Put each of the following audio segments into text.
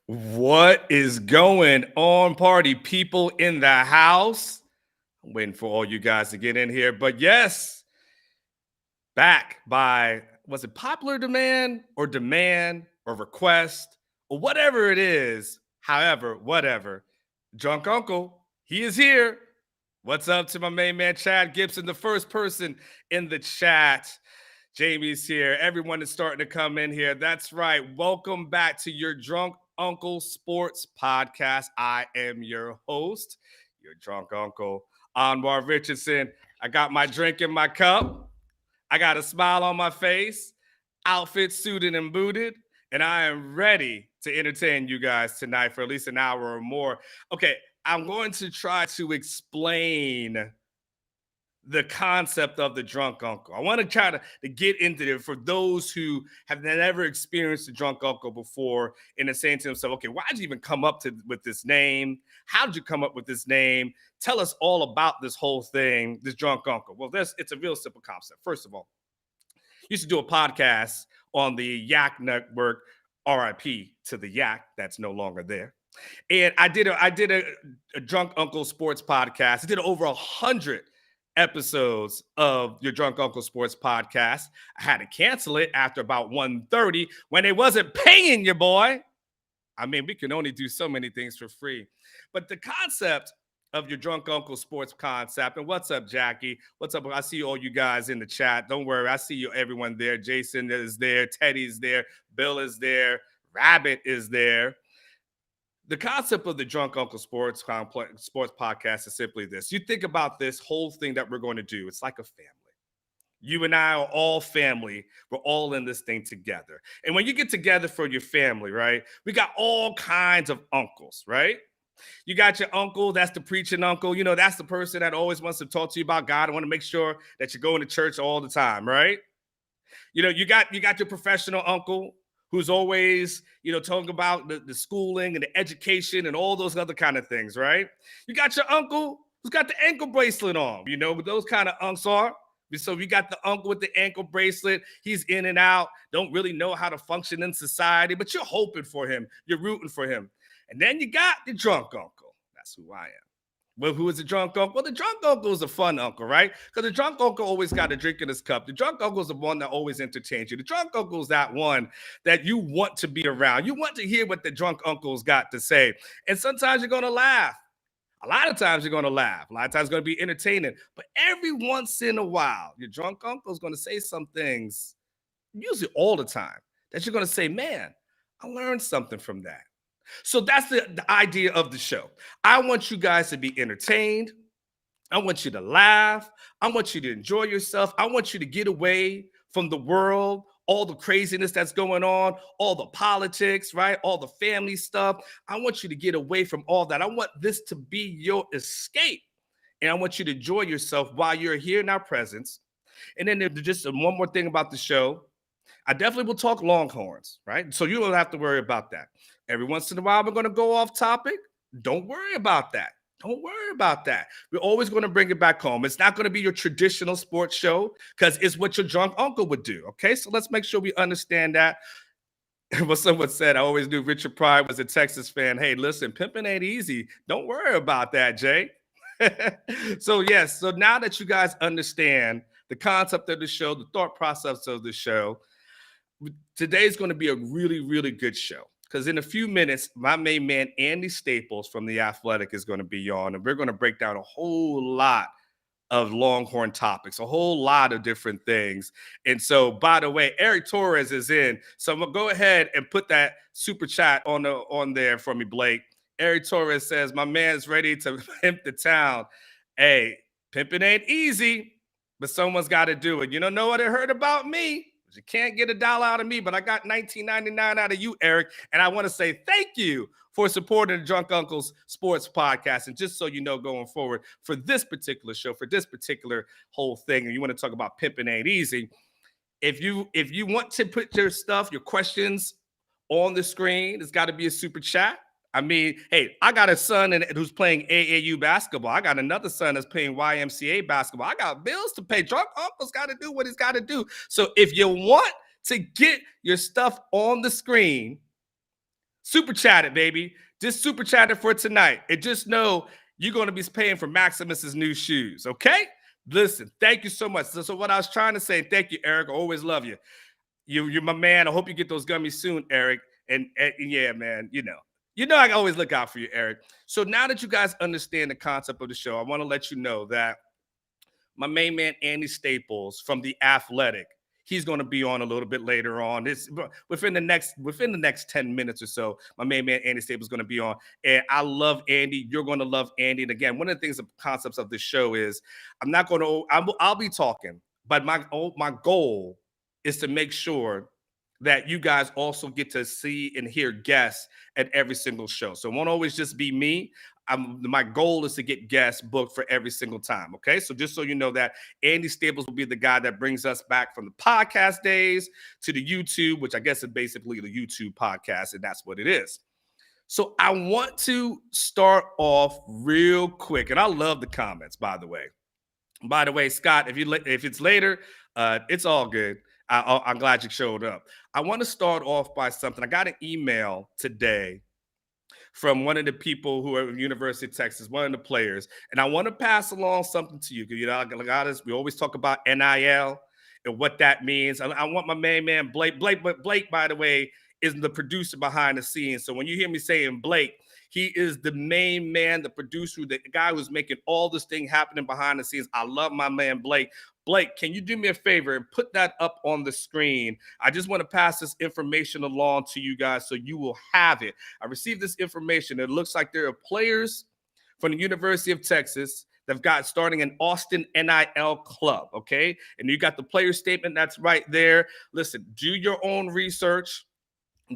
What is going on, party people in the house? I'm waiting for all you guys to get in here. But yes, back by, was it popular demand or request or whatever it is? However, whatever. Drunk Uncle, he is here. What's up to my main man, Chad Gibson, the first person in the chat? Jamie's here. Everyone is starting to come in here. That's right. Welcome back to your Drunk Uncle Sports Podcast. I am your host, your drunk uncle, Anwar Richardson. I got my drink in my cup. I got a smile on my face, outfit suited and booted, and I am ready to entertain you guys tonight for at least an hour or more. Okay, I'm going to try to explain the concept of the drunk uncle. I want to try to get into it for those who have never experienced the drunk uncle before and are saying to themselves, okay, why did you even come up with this name? How did you come up with this name? Tell us all about this whole thing, this drunk uncle. Well, it's a real simple concept. First of all, I used to do a podcast on the Yak Network, RIP to the Yak, that's no longer there. And I did a drunk uncle sports podcast. I did over 100 episodes of your Drunk Uncle Sports Podcast. I had to cancel it after about 1:30 when they wasn't paying you, boy. I mean, we can only do so many things for free. But the concept of your Drunk Uncle Sports concept, and what's up, Jackie? What's up? I see all you guys in the chat. Don't worry, I see you, everyone there. Jason is there, Teddy's there, Bill is there, Rabbit is there. The concept of the Drunk Uncle Sports Podcast is simply this. You think about this whole thing that we're going to do. It's like a family. You and I are all family. We're all in this thing together. And when you get together for your family, right, we got all kinds of uncles, right? You got your uncle, that's the preaching uncle. You know, that's the person that always wants to talk to you about God and want to make sure that you're going to church all the time, right? You know, you got your professional uncle who's always, talking about the schooling and the education and all those other kind of things, right? You got your uncle who's got the ankle bracelet on, those kind of unks are. So you got the uncle with the ankle bracelet. He's in and out, don't really know how to function in society, but you're hoping for him. You're rooting for him. And then you got the drunk uncle. That's who I am. Well, who is the drunk uncle? Well, the drunk uncle is a fun uncle, right? Because the drunk uncle always got a drink in his cup. The drunk uncle is the one that always entertains you. The drunk uncle is that one that you want to be around. You want to hear what the drunk uncle's got to say. And sometimes you're going to laugh. A lot of times you're going to laugh. A lot of times it's going to be entertaining. But every once in a while, your drunk uncle is going to say some things, usually all the time, that you're going to say, man, I learned something from that. So that's the idea of the show. I want you guys to be entertained. I want you to laugh. I want you to enjoy yourself. I want you to get away from the world, all the craziness that's going on, all the politics, right? All the family stuff. I want you to get away from all that. I want this to be your escape. And I want you to enjoy yourself while you're here in our presence. And then just one more thing about the show. I definitely will talk Longhorns, right? So you don't have to worry about that. Every once in a while, we're going to go off topic. Don't worry about that. Don't worry about that. We're always going to bring it back home. It's not going to be your traditional sports show because it's what your drunk uncle would do. Okay, so let's make sure we understand that. What someone said, I always knew Richard Pryor was a Texas fan. Hey, listen, pimping ain't easy. Don't worry about that, Jay. So now that you guys understand the concept of the show, the thought process of the show, today's going to be a really, really good show. Because in a few minutes, my main man, Andy Staples from The Athletic, is going to be on. And we're going to break down a whole lot of Longhorn topics, a whole lot of different things. And so, by the way, Eric Torres is in. So I'm going to go ahead and put that super chat on there for me, Blake. Eric Torres says, my man's ready to pimp the town. Hey, pimping ain't easy, but someone's got to do it. You don't know what I heard about me? You can't get $1 out of me, but I got $19.99 out of you, Eric. And I want to say thank you for supporting the Drunk Uncle's Sports Podcast. And just so you know, going forward for this particular show, for this particular whole thing, and you want to talk about pimping ain't easy, if you want to put your stuff, your questions on the screen, it's got to be a super chat. I mean, hey, I got a son who's playing AAU basketball. I got another son that's playing YMCA basketball. I got bills to pay. Drunk Uncle's got to do what he's got to do. So if you want to get your stuff on the screen, Super chat it, baby. Just super chat it for tonight. And just know you're going to be paying for Maximus's new shoes, okay? Listen, thank you so much. So what I was trying to say, thank you, Eric. I always love you. You're my man. I hope you get those gummies soon, Eric. And yeah, man, I always look out for you, Eric. So now that you guys understand the concept of the show, I want to let you know that my main man Andy Staples from The Athletic. He's going to be on a little bit later on. This within the next 10 minutes or so. My main man Andy Staples is going to be on, and I love Andy. You're going to love Andy. And again, one of the things, the concepts of this show is, I'll be talking, but my goal is to make sure that you guys also get to see and hear guests at every single show. So it won't always just be me. My goal is to get guests booked for every single time. Okay. So just so you know that Andy Staples will be the guy that brings us back from the podcast days to the YouTube, which I guess is basically the YouTube podcast, and that's what it is. So I want to start off real quick, and I love the comments, by the way. By the way, Scott, if it's later, it's all good. I'm glad you showed up. I want to start off by something. I got an email today from one of the people who are at University of Texas, one of the players, and I want to pass along something to you. Because we always talk about NIL and what that means. I want my main man Blake. Blake, by the way, is the producer behind the scenes. So when you hear me saying Blake, he is the main man, the producer, the guy who's making all this thing happening behind the scenes. I love my man Blake. Blake, can you do me a favor and put that up on the screen? I just want to pass this information along to you guys so you will have it. I received this information. It looks like there are players from the University of Texas that got starting an Austin NIL club, okay? And you got the player statement that's right there. Listen, do your own research.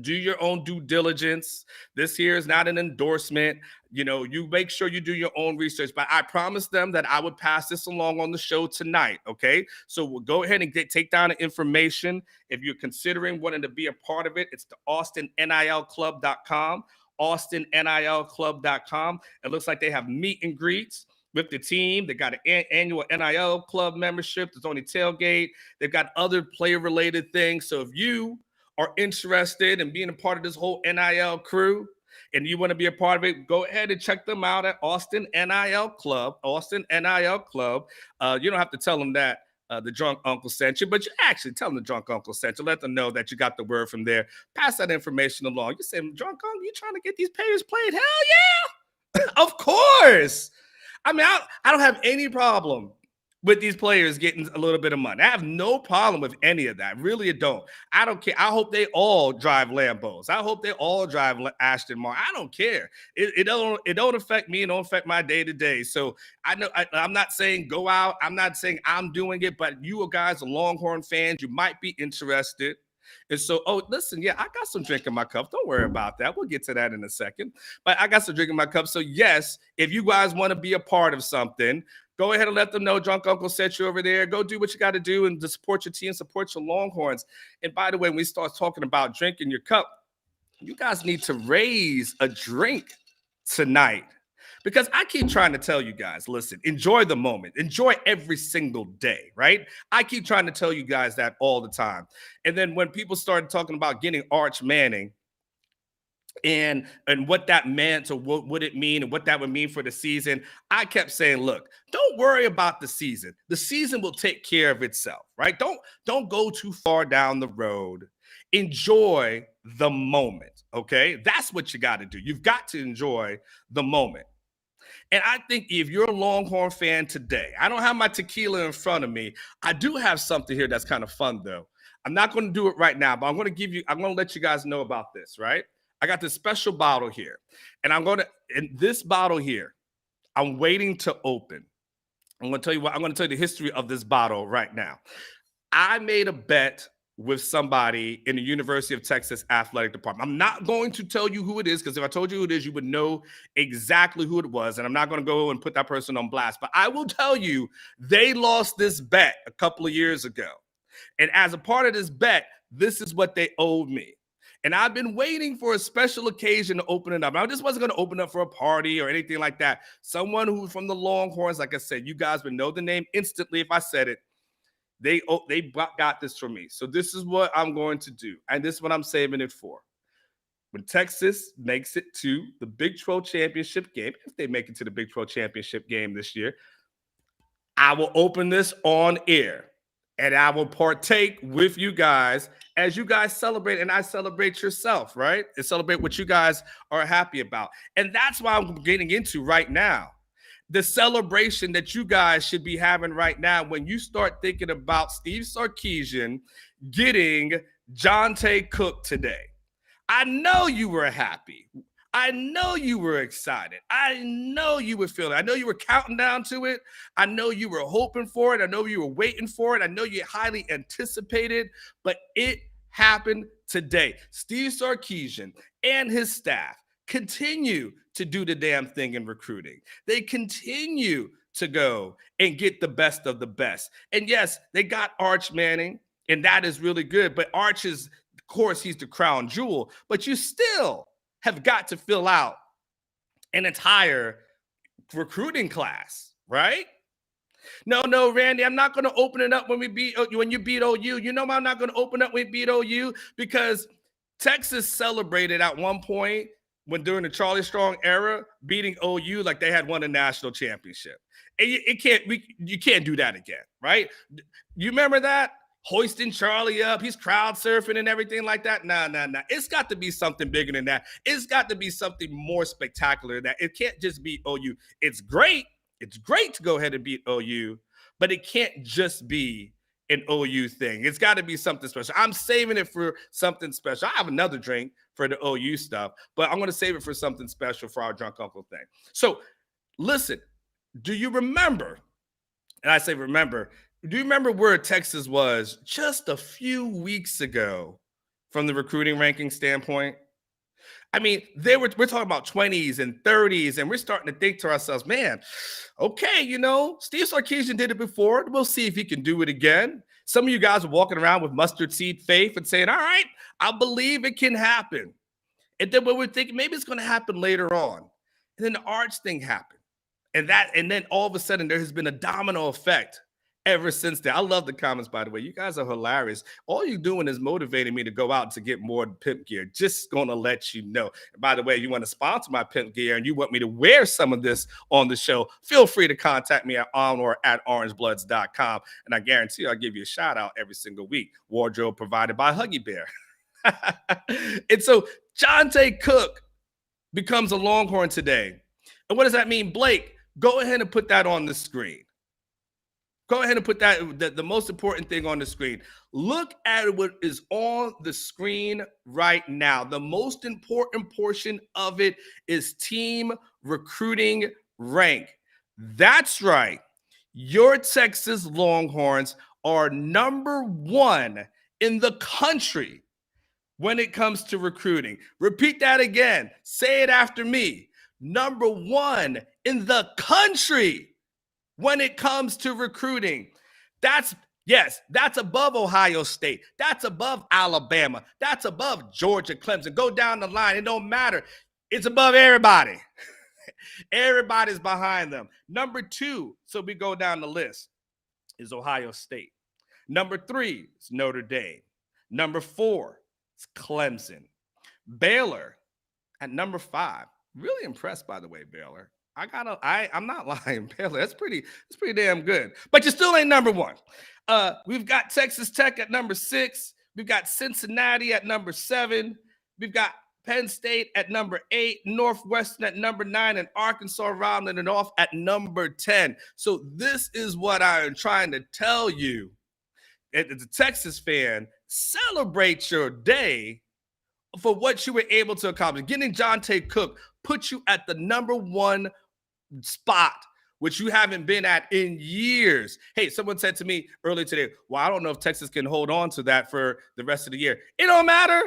Do your own due diligence. This here is not an endorsement. You make sure you do your own research. But I promised them that I would pass this along on the show tonight, okay? So we'll go ahead and take down the information. If you're considering wanting to be a part of it, it's the AustinNILClub.com, AustinNILClub.com. It looks like they have meet and greets with the team. They got an annual NIL club membership. There's only tailgate. They've got other player-related things. So if you are interested in being a part of this whole NIL crew and you want to be a part of it, go ahead and check them out at Austin NIL Club, Austin NIL Club. You don't have to tell them that the drunk uncle sent you, but you actually tell them the drunk uncle sent you. Let them know that you got the word from there. Pass that information along. You say, drunk uncle, you trying to get these players played? Hell yeah. Of course. I mean, I don't have any problem with these players getting a little bit of money. I have no problem with any of that. Really, I don't. I don't care. I hope they all drive Lambos. I hope they all drive Aston Martin. I don't care. It don't affect me. It don't affect my day-to-day. So I know I'm not saying go out. I'm not saying I'm doing it, but you guys are Longhorn fans. You might be interested. And so, listen, yeah, I got some drink in my cup. Don't worry about that. We'll get to that in a second. But I got some drink in my cup. So yes, if you guys want to be a part of something, go ahead and let them know Drunk Uncle sent you over there. Go do what you got to do and to support your team, support your Longhorns. And by the way, when we start talking about drinking your cup, you guys need to raise a drink tonight. Because I keep trying to tell you guys, listen, enjoy the moment. Enjoy every single day, right? I keep trying to tell you guys that all the time. And then when people started talking about getting Arch Manning, and what that meant, or what would it mean, and what that would mean for the season, I kept saying, look, don't worry about the season. The season will take care of itself, right? Don't go too far down the road. Enjoy the moment, okay? That's what you got to do. You've got to enjoy the moment. And I think if you're a Longhorn fan today, I don't have my tequila in front of me. I do have something here that's kind of fun, though. I'm not going to do it right now, but I'm going to let you guys know about this, right? I got this special bottle here, and in this bottle here, I'm waiting to open. I'm going to tell you the history of this bottle right now. I made a bet with somebody in the University of Texas athletic department. I'm not going to tell you who it is, because if I told you who it is, you would know exactly who it was. And I'm not going to go and put that person on blast, but I will tell you, they lost this bet a couple of years ago. And as a part of this bet, this is what they owed me. And I've been waiting for a special occasion to open it up. I just wasn't going to open up for a party or anything like that. Someone who's from the Longhorns, like I said, you guys would know the name instantly if I said it. They got this for me. So this is what I'm going to do. And this is what I'm saving it for. when Texas makes it to the Big 12 championship game, if they make it to the Big 12 championship game this year, I will open this on air and I will partake with you guys as you guys celebrate and I celebrate yourself, right? And celebrate what you guys are happy about. And that's why I'm getting into right now. The celebration that you guys should be having right now when you start thinking about Steve Sarkisian getting Jonte Cook today. I know you were happy. I know you were excited. I know you were feeling it. I know you were counting down to it. I know you were hoping for it. I know you were waiting for it. I know you highly anticipated, but it happened today. Steve Sarkisian and his staff continue to do the damn thing in recruiting. They continue to go and get the best of the best. And yes, they got Arch Manning, and that is really good. But Arch is, of course, he's the crown jewel, but you still have got to fill out an entire recruiting class, right? No, Randy, I'm not going to open it up when you beat OU. You know I'm not going to open up when we beat OU because Texas celebrated at one point when during the Charlie Strong era beating OU like they had won a national championship. And you can't do that again, right? You remember that? Hoisting Charlie up, he's crowd surfing and everything like that. Nah. It's got to be something bigger than that. It's got to be something more spectacular than that. It can't just be OU. It's great. It's great to go ahead and beat OU, but it can't just be an OU thing. It's got to be something special. I'm saving it for something special. I have another drink for the OU stuff, but I'm going to save it for something special for our drunk uncle thing. So listen, do you remember, and I say remember, do you remember where Texas was just a few weeks ago from the recruiting ranking standpoint? I mean, we're talking about 20s and 30s, and we're starting to think to ourselves, man, okay, Steve Sarkisian did it before. We'll see if he can do it again. Some of you guys are walking around with mustard seed faith and saying, all right, I believe it can happen. And then when we're thinking maybe it's going to happen later on. And then the Arch thing happened. And then all of a sudden there has been a domino effect ever since then. I love the comments, by the way. You guys are hilarious. All you're doing is motivating me to go out to get more pimp gear. Just going to let you know. And by the way, you want to sponsor my pimp gear and you want me to wear some of this on the show, feel free to contact me at orangebloods.com. And I guarantee I'll give you a shout out every single week. Wardrobe provided by Huggy Bear. And so Jonte Cook becomes a Longhorn today. And what does that mean? Blake, go ahead and put that on the screen. Go ahead and put the most important thing on the screen. Look at what is on the screen right now. The most important portion of it is team recruiting rank. That's right. Your Texas Longhorns are number one in the country when it comes to recruiting. Repeat that again. Say it after me. Number one in the country when it comes to recruiting. That's above Ohio State. That's above Alabama. That's above Georgia, Clemson. Go down the line. It don't matter. It's above everybody. Everybody's behind them. Number two, so we go down the list, is Ohio State. Number three is Notre Dame. Number four is Clemson. Baylor at number five. Really impressed, by the way, Baylor. I'm not lying, Baylor. That's pretty damn good. But you still ain't number one. We've got Texas Tech at number 6. We've got Cincinnati at number 7. We've got Penn State at number 8, Northwestern at number 9, and Arkansas rounding it off at number 10. So this is what I am trying to tell you. As a Texas fan, celebrate your day for what you were able to accomplish. Getting Jonte Cook put you at the number one spot, which you haven't been at in years. Hey, someone said to me earlier today, well, I don't know if Texas can hold on to that for the rest of the year. It don't matter.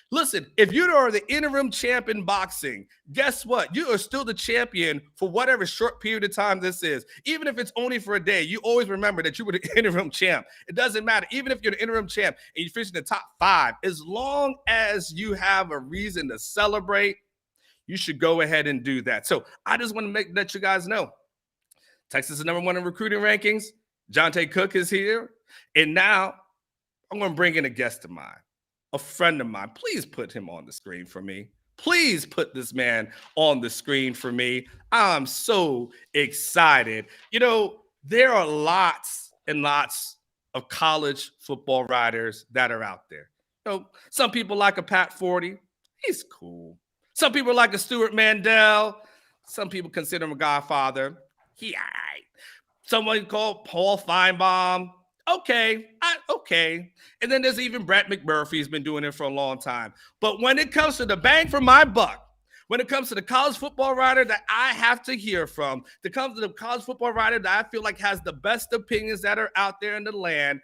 Listen, if you are the interim champ in boxing, guess what? You are still the champion for whatever short period of time this is. Even if it's only for a day, you always remember that you were the interim champ. It doesn't matter. Even if you're the interim champ and you finish in the top 5, as long as you have a reason to celebrate, you should go ahead and do that. So I just want to let you guys know, Texas is number 1 in recruiting rankings. Jonte Cook is here. And now I'm going to bring in a guest of mine. a friend of mine. Please put him on the screen for me. Please put this man on the screen for me. I'm so excited. There are lots and lots of college football writers that are out there. Some people like a Pat Forty. He's cool. Some people like a Stuart Mandel. Some people consider him a godfather. He all right. Someone called Paul Feinbaum. Okay. And then there's even Brett McMurphy. He's been doing it for a long time. But when it comes to the bang for my buck, when it comes to the college football writer that I have to hear from, to come to the college football writer that I feel like has the best opinions that are out there in the land,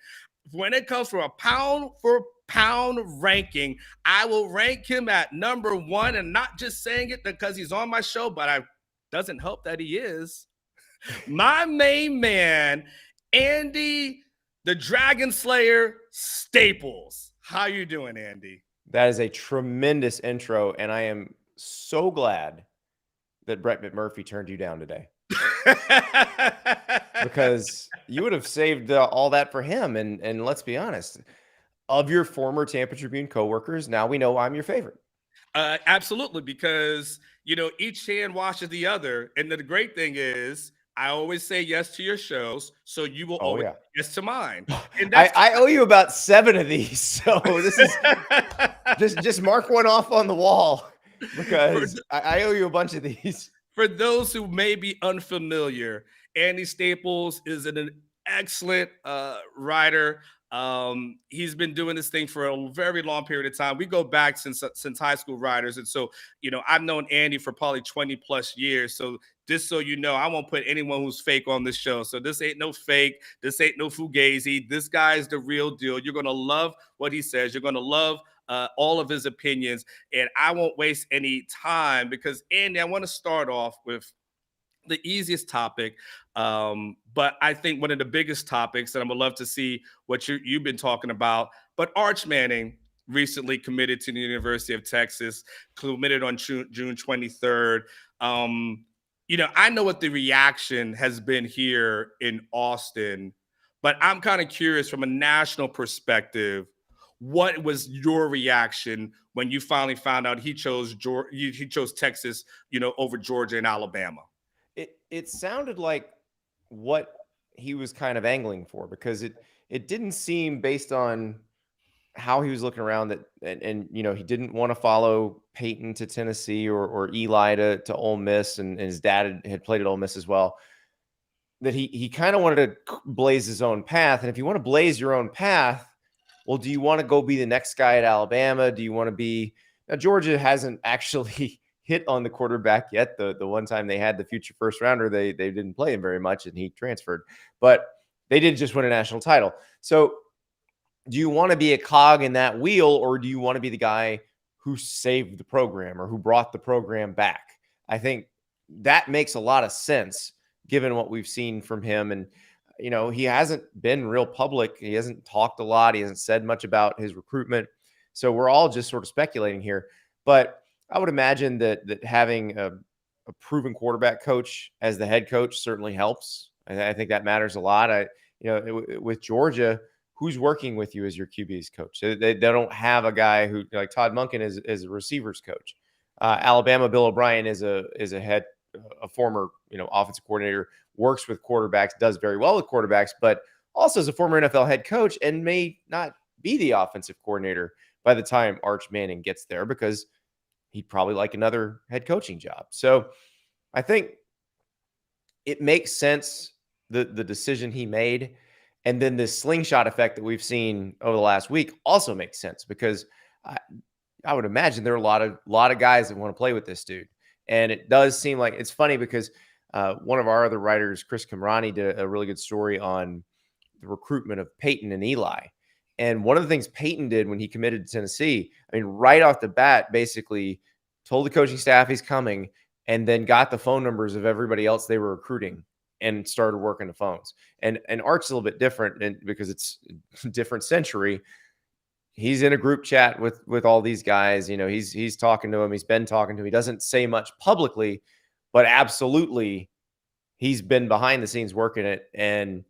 when it comes for a pound for pound ranking, I will rank him at number one, and not just saying it because he's on my show, but I doesn't help that he is. My main man, Andy, the Dragon Slayer Staples. How you doing, Andy? That is a tremendous intro, and I am so glad that Brett McMurphy turned you down today. Because you would have saved all that for him. And let's be honest, of your former Tampa Tribune coworkers, now we know I'm your favorite. Absolutely, because, each hand washes the other. And the great thing is, I always say yes to your shows, so you will always say yes to mine. And I owe you about 7 of these, so this is just mark one off on the wall, because I owe you a bunch of these. For those who may be unfamiliar, Andy Staples is an excellent writer. He's been doing this thing for a very long period of time. We go back since high school writers. And so, I've known Andy for probably 20 plus years. So just so you know, I won't put anyone who's fake on this show. So this ain't no fake. This ain't no fugazi. This guy is the real deal. You're going to love what he says. You're going to love all of his opinions. And I won't waste any time because, Andy, I want to start off with the easiest topic, but I think one of the biggest topics, and I would love to see what you've been talking about. But Arch Manning recently committed to the University of Texas, committed on June 23rd. I know what the reaction has been here in Austin, but I'm kind of curious from a national perspective, what was your reaction when you finally found out he chose Texas, over Georgia and Alabama? It sounded like what he was kind of angling for, because it didn't seem, based on how he was looking around, that and he didn't want to follow Peyton to Tennessee or Eli to Ole Miss, and his dad had played at Ole Miss as well, that he kind of wanted to blaze his own path. And if you want to blaze your own path, well, do you want to go be the next guy at Alabama? Do you want to be – now, Georgia hasn't actually – hit on the quarterback yet. The one time they had the future first rounder, they didn't play him very much, and he transferred. But they did just win a national title. So do you want to be a cog in that wheel, or do you want to be the guy who saved the program or who brought the program back? I think that makes a lot of sense given what we've seen from him. And, he hasn't been real public. He hasn't talked a lot. He hasn't said much about his recruitment. So we're all just sort of speculating here. But I would imagine that having a proven quarterback coach as the head coach certainly helps. I think that matters a lot. With Georgia, who's working with you as your QB's coach? They don't have a guy who, like Todd Monken, is a receivers coach. Alabama, Bill O'Brien is a former offensive coordinator, works with quarterbacks, does very well with quarterbacks, but also is a former NFL head coach and may not be the offensive coordinator by the time Arch Manning gets there, because he'd probably like another head coaching job. So I think it makes sense, the decision he made. And then this slingshot effect that we've seen over the last week also makes sense, because I would imagine there are a lot of guys that want to play with this dude. And it does seem like, it's funny because one of our other writers, Chris Kamrani, did a really good story on the recruitment of Peyton and Eli. And one of the things Peyton did when he committed to Tennessee, right off the bat, basically told the coaching staff he's coming, and then got the phone numbers of everybody else they were recruiting and started working the phones. And Art's a little bit different, because it's a different century. He's in a group chat with all these guys. He's talking to him. He's been talking to him. He doesn't say much publicly, but absolutely he's been behind the scenes working it. And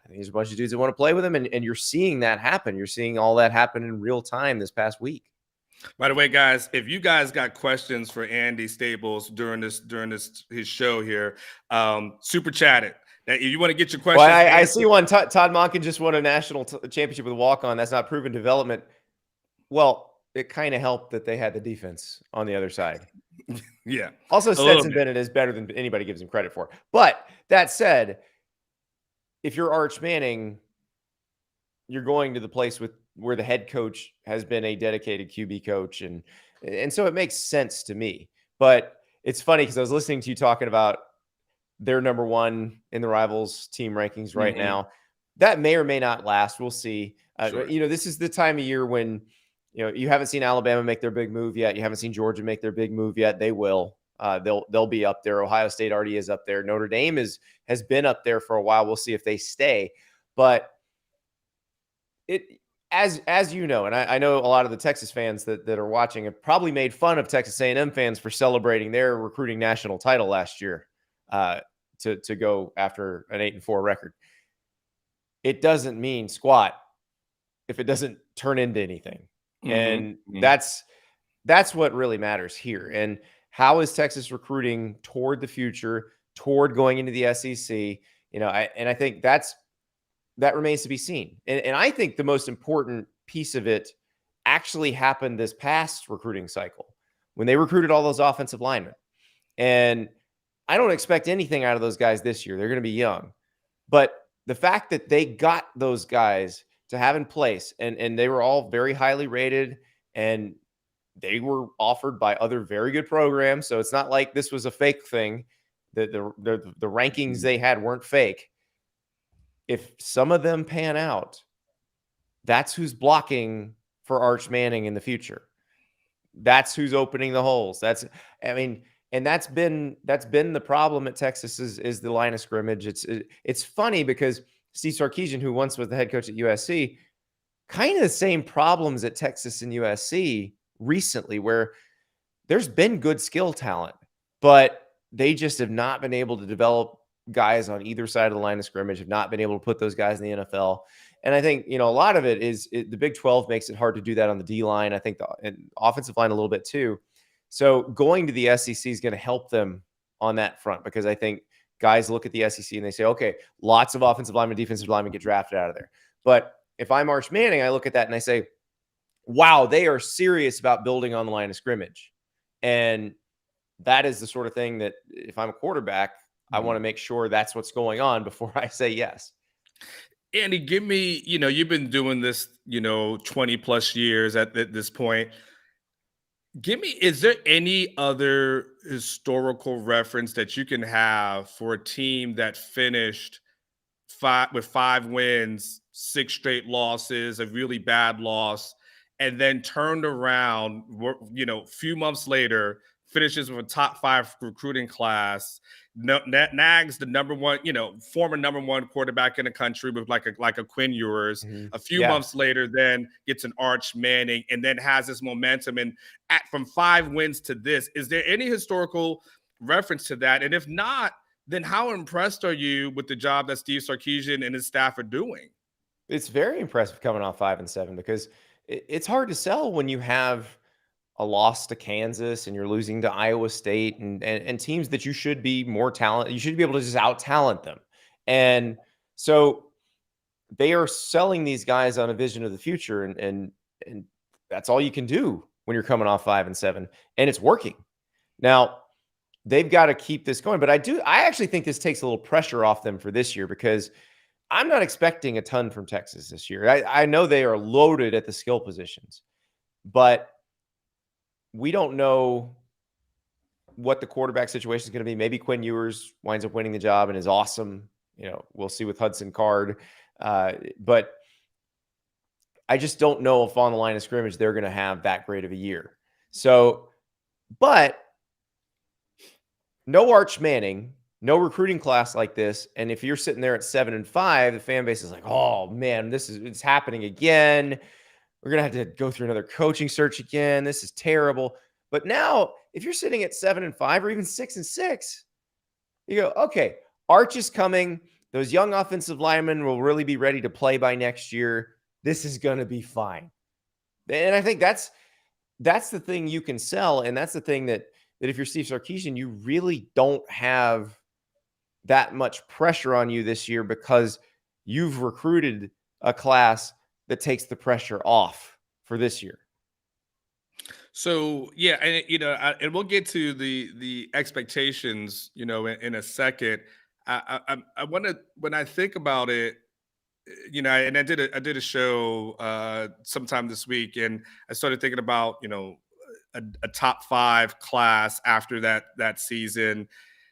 I think there's a bunch of dudes that want to play with him, and you're seeing that happen. You're seeing all that happen in real time this past week. By the way, guys, if you guys got questions for Andy Stables during his show here, super chat it. Now, if you want to get your questions, Well, I see one. Todd Monken just won a national championship with a walk-on. That's not proven development. Well, it kind of helped that they had the defense on the other side. Yeah. Also, Stetson Bennett is better than anybody gives him credit for. But that said, if you're Arch Manning, you're going to the place where the head coach has been a dedicated QB coach, and so it makes sense to me. But it's funny because I was listening to you talking about they're number one in the Rivals team rankings right now. That may or may not last. We'll see. Sure. This is the time of year when you haven't seen Alabama make their big move yet. You haven't seen Georgia make their big move yet. They will. They'll be up there. Ohio State already is up there. Notre Dame has been up there for a while. We'll see if they stay. But as you know, and I know a lot of the Texas fans that are watching have probably made fun of Texas A&M fans for celebrating their recruiting national title last year to go after an 8-4 record. It doesn't mean squat if it doesn't turn into anything. And that's what really matters here. And how is Texas recruiting toward the future, toward going into the SEC? I think that remains to be seen. And I think the most important piece of it actually happened this past recruiting cycle when they recruited all those offensive linemen. And I don't expect anything out of those guys this year. They're going to be young. But the fact that they got those guys to have in place, and they were all very highly rated, and they were offered by other very good programs. So it's not like this was a fake thing. The rankings they had weren't fake. If some of them pan out, that's who's blocking for Arch Manning in the future. That's who's opening the holes. And that's been the problem at Texas is the line of scrimmage. It's funny because Steve Sarkisian, who once was the head coach at USC, kind of the same problems at Texas and USC recently, where there's been good skill talent, but they just have not been able to develop guys on either side of the line of scrimmage, have not been able to put those guys in the NFL. And I think, a lot of it is the Big 12 makes it hard to do that on the D line. I think the offensive line a little bit too. So going to the SEC is going to help them on that front, because I think guys look at the SEC and they say, okay, lots of offensive linemen, defensive linemen get drafted out of there. But if I'm Arch Manning, I look at that and I say, wow, they are serious about building on the line of scrimmage. And that is the sort of thing that if I'm a quarterback, I want to make sure that's what's going on before I say yes. Andy, give me, you've been doing this, 20 plus years at this point. Is there any other historical reference that you can have for a team that finished with 5 wins, 6 straight losses, a really bad loss, and then turned around, a few months later, finishes with a top 5 recruiting class, nags the former number 1 quarterback in the country with like a Quinn Ewers. A few months later, then gets an Arch Manning, and then has this momentum. And from 5 wins to this, is there any historical reference to that? And if not, then how impressed are you with the job that Steve Sarkisian and his staff are doing? It's very impressive coming off 5-7, because it's hard to sell when you have a loss to Kansas and you're losing to Iowa State and teams that you should be more talented. You should be able to just out-talent them. And so they are selling these guys on a vision of the future, and that's all you can do when you're coming off 5-7, and it's working. Now, they've got to keep this going, but I actually think this takes a little pressure off them for this year, because I'm not expecting a ton from Texas this year. I know they are loaded at the skill positions, but we don't know what the quarterback situation is going to be. Maybe Quinn Ewers winds up winning the job and is awesome. We'll see with Hudson Card. But I just don't know if on the line of scrimmage they're going to have that great of a year. So, but no Arch Manning, no recruiting class like this. And if you're sitting there at 7-5, the fan base is like, oh man, it's happening again. We're going to have to go through another coaching search again. This is terrible. But now, if you're sitting at 7-5 or even 6-6, you go, okay, Arch is coming. Those young offensive linemen will really be ready to play by next year. This is going to be fine. And I think that's the thing you can sell. And that's the thing that if you're Steve Sarkisian, you really don't have that much pressure on you this year because you've recruited a class that takes the pressure off for this year. So yeah, and and we'll get to the expectations, in a second. I want to, when I think about it, and I did a show sometime this week, and I started thinking about a top 5 class after that season,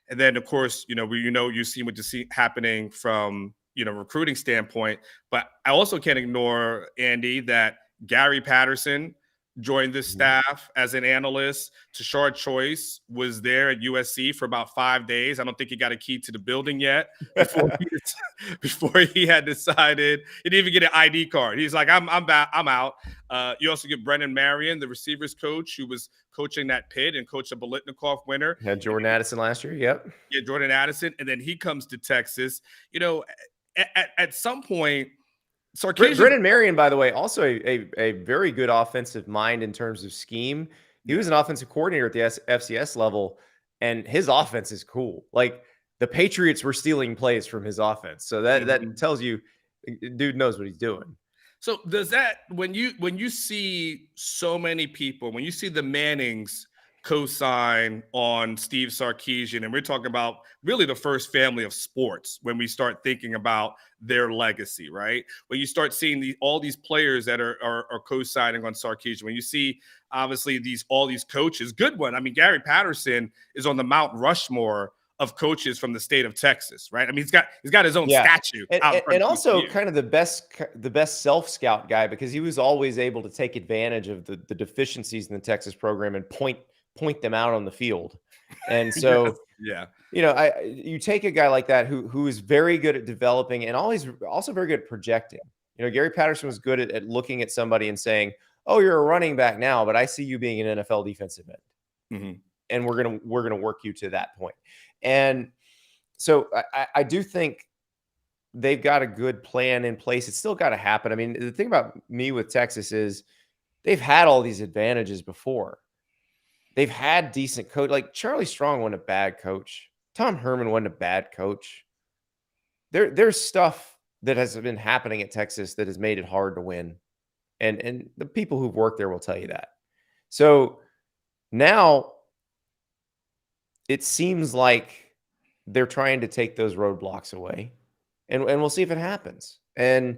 and then of course you've seen what you see happening from recruiting standpoint, but I also can't ignore, Andy, that Gary Patterson joined the staff as an analyst. Tashard Choice was there at USC for about 5 days. I don't think he got a key to the building yet before he had decided. He didn't even get an ID card. He's like, I'm out. You also get Brennan Marion, the receivers coach, who was coaching that Pitt and coached a Bolitnikoff winner. Had Jordan Addison last year. Yep. Yeah, Jordan Addison. And then he comes to Texas. At some point, Sarkisian. Brennan Marion, by the way, also a very good offensive mind in terms of scheme. He was an offensive coordinator at the FCS level, and his offense is cool. Like, the Patriots were stealing plays from his offense. So that tells you, dude knows what he's doing. So does that, when you see so many people, when you see the Mannings co-sign on Steve Sarkisian, and we're talking about really the first family of sports when we start thinking about their legacy, right? When you start seeing all these players that are co-signing on Sarkisian, when you see obviously all these coaches, good one. I mean, Gary Patterson is on the Mount Rushmore of coaches from the state of Texas, right? I mean, he's got his own statue, and also kind of the best self-scout guy, because he was always able to take advantage of the deficiencies in the Texas program and point them out on the field. And so, you take a guy like that who is very good at developing and also very good at projecting. Gary Patterson was good at looking at somebody and saying, "Oh, you're a running back now, but I see you being an NFL defensive end." Mm-hmm. And we're gonna work you to that point. And so I do think they've got a good plan in place. It's still got to happen. I mean, the thing about me with Texas is they've had all these advantages before. They've had decent coach. Like, Charlie Strong wasn't a bad coach. Tom Herman wasn't a bad coach. There's stuff that has been happening at Texas that has made it hard to win. And the people who've worked there will tell you that. So now it seems like they're trying to take those roadblocks away, and we'll see if it happens. And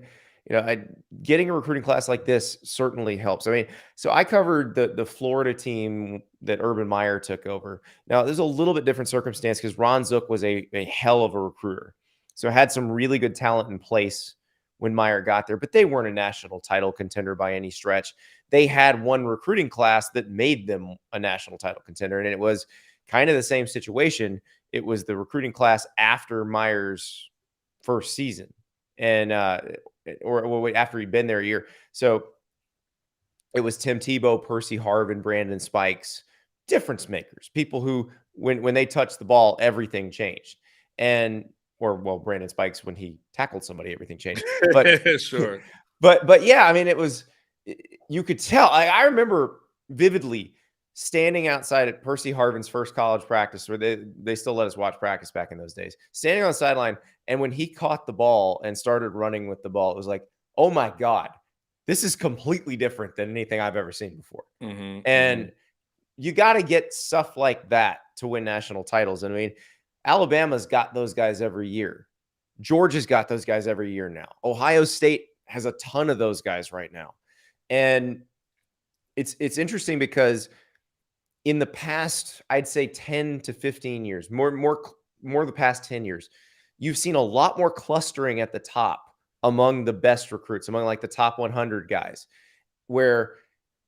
getting a recruiting class like this certainly helps. I mean, so I covered the Florida team that Urban Meyer took over. Now, there's a little bit different circumstance because Ron Zook was a hell of a recruiter, so had some really good talent in place when Meyer got there, but they weren't a national title contender by any stretch. They had one recruiting class that made them a national title contender, and it was kind of the same situation. It was the recruiting class after Meyer's first season, and after he'd been there a year. So it was Tim Tebow, Percy Harvin, Brandon Spikes, difference makers, people who, when they touched the ball, everything changed. Brandon Spikes, when he tackled somebody, everything changed. But sure. But yeah, I mean, you could tell. I remember vividly standing outside at Percy Harvin's first college practice, where they still let us watch practice back in those days, standing on the sideline. And when he caught the ball and started running with the ball, it was like, oh my God, this is completely different than anything I've ever seen before. Mm-hmm, and you got to get stuff like that to win national titles. And I mean, Alabama's got those guys every year. Georgia's got those guys every year now. Ohio State has a ton of those guys right now. And it's interesting because in the past, I'd say 10 to 15 years, more the past 10 years, you've seen a lot more clustering at the top among the best recruits, among like the top 100 guys, where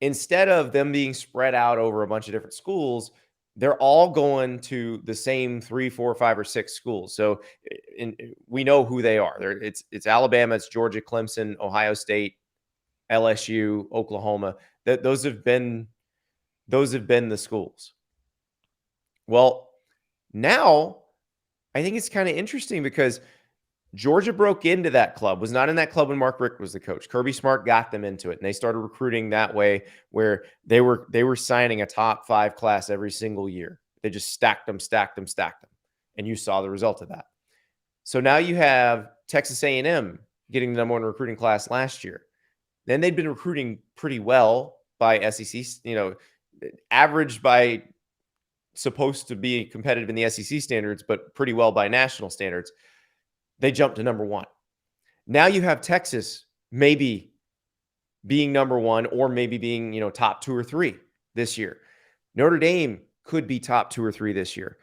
instead of them being spread out over a bunch of different schools, they're all going to the same 3, 4, 5, or 6 schools. So we know who they are. It's Alabama, it's Georgia, Clemson, Ohio State, LSU, Oklahoma. Those have been the schools. Well, now I think it's kind of interesting because Georgia broke into that club, was not in that club when Mark Richt was the coach. Kirby Smart got them into it, and they started recruiting that way, where they were signing a top 5 class every single year. They just stacked them, and you saw the result of that. So now you have Texas A&M getting the #1 recruiting class last year. Then they'd been recruiting pretty well by SEC, average by supposed to be competitive in the SEC standards, but pretty well by national standards. They jumped to #1. Now you have Texas maybe being #1 or maybe being, top 2 or 3 this year. Notre Dame could be top 2 or 3 this year.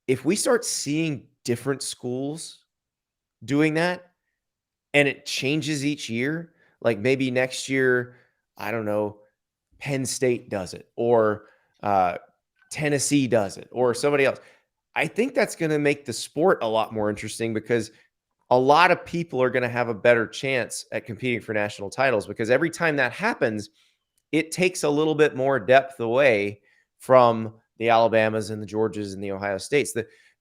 If we start seeing different schools doing that and it changes each year, like maybe next year, I don't know, Penn State does it, or Tennessee does it, or somebody else. I think that's going to make the sport a lot more interesting, because a lot of people are going to have a better chance at competing for national titles, because every time that happens, it takes a little bit more depth away from the Alabamas and the Georgias and the Ohio States.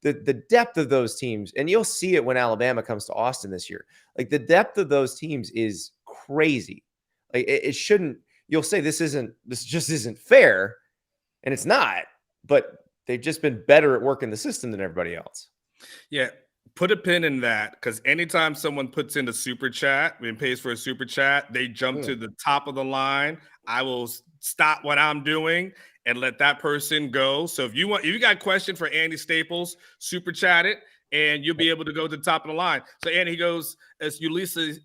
The depth of those teams, and you'll see it when Alabama comes to Austin this year. Like, the depth of those teams is crazy. Like, it shouldn't. You'll say this just isn't fair, and it's not. But they've just been better at working the system than everybody else. Yeah, put a pin in that, because anytime someone puts in a super chat and pays for a super chat, they jump to the top of the line. I will stop what I'm doing and let that person go. So if you got a question for Andy Staples, super chat it, and you'll be able to go to the top of the line. So Andy, he goes, as Ulysses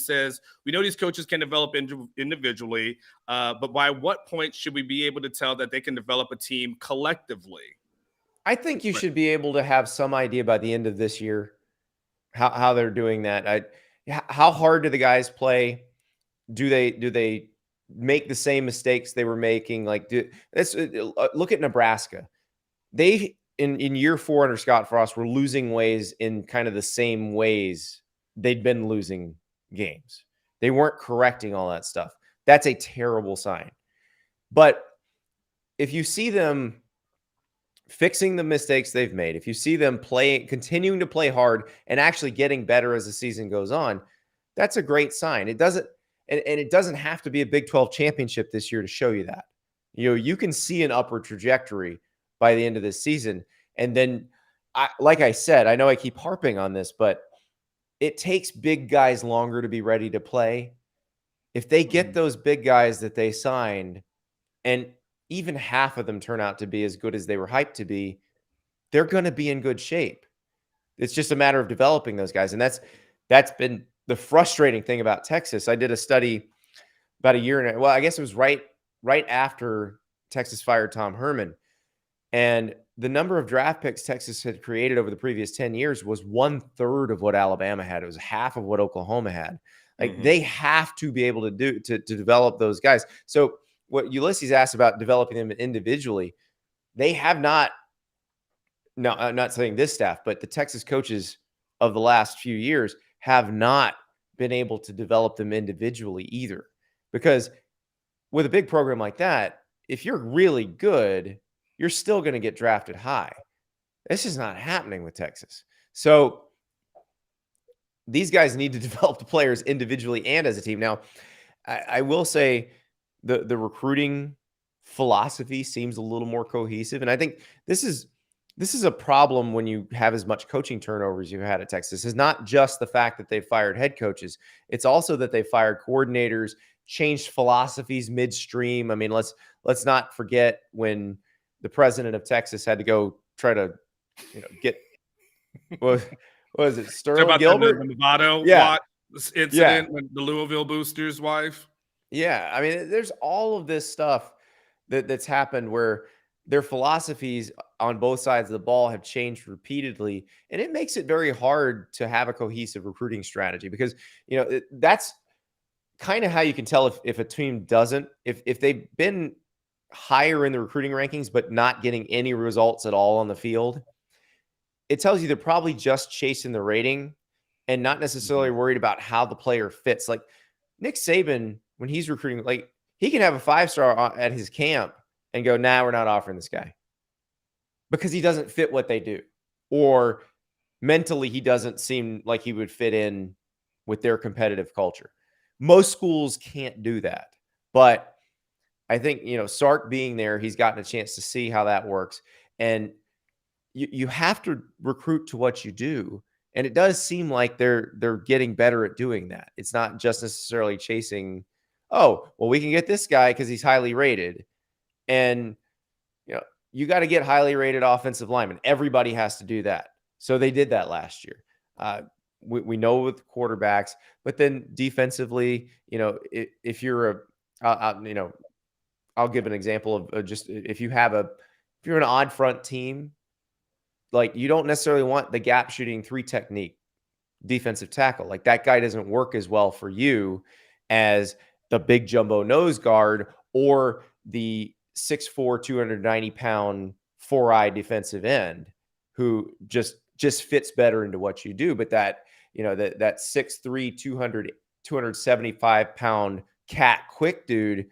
says, we know these coaches can develop individually, but by what point should we be able to tell that they can develop a team collectively? I think you should be able to have some idea by the end of this year how they're doing that. How hard do the guys play? Do they make the same mistakes they were making? Like, look at Nebraska. They in year 4 under Scott Frost were losing ways in kind of the same ways they'd been losing games. They weren't correcting all that stuff. That's a terrible sign. But if you see them fixing the mistakes they've made, if you see them continuing to play hard and actually getting better as the season goes on, that's a great sign. It doesn't have to be a Big 12 championship this year to show you that. You can see an upward trajectory by the end of this season. And then, like I said, I know I keep harping on this, but it takes big guys longer to be ready to play. If they get those big guys that they signed, and even half of them turn out to be as good as they were hyped to be, they're going to be in good shape. It's just a matter of developing those guys. And that's been the frustrating thing about Texas. I did a study about a year and I guess it was right after Texas fired Tom Herman. And the number of draft picks Texas had created over the previous 10 years was 1/3 of what Alabama had. It was half of what Oklahoma had. Like, they have to be able to develop those guys. So what Ulysses asked about developing them individually, they have not. No, I'm not saying this staff, but the Texas coaches of the last few years have not been able to develop them individually either. Because with a big program like that, if you're really good, you're still going to get drafted high. This is not happening with Texas. So these guys need to develop the players individually and as a team. Now, I will say the recruiting philosophy seems a little more cohesive. And I think this is a problem when you have as much coaching turnover as you had at Texas. It's not just the fact that they fired head coaches. It's also that they fired coordinators, changed philosophies midstream. I mean, let's not forget when the president of Texas had to go try to, get what was it, Sterling Gilbert? The Movado incident with the Louisville Boosters' wife. Yeah, I mean, there's all of this stuff that's happened where their philosophies on both sides of the ball have changed repeatedly, and it makes it very hard to have a cohesive recruiting strategy, because that's kind of how you can tell if a team doesn't, if they've been higher in the recruiting rankings but not getting any results at all on the field. It tells you they're probably just chasing the rating and not necessarily worried about how the player fits. Like Nick Saban, when he's recruiting, like, he can have a 5-star at his camp and go, nah, we're not offering this guy because he doesn't fit what they do. Or mentally he doesn't seem like he would fit in with their competitive culture. Most schools can't do that. But I think, Sark being there, he's gotten a chance to see how that works. And you have to recruit to what you do. And it does seem like they're getting better at doing that. It's not just necessarily chasing, oh, well, we can get this guy because he's highly rated. And you got to get highly rated offensive linemen. Everybody has to do that. So they did that last year. We know with quarterbacks, but then defensively, if you're I'll give an example of just if you're an odd front team, like you don't necessarily want the gap shooting 3 technique defensive tackle. Like that guy doesn't work as well for you as the big jumbo nose guard or the 6'4", 290-pound 4-eye defensive end who just fits better into what you do. But that 6'3", 275-pound cat quick dude,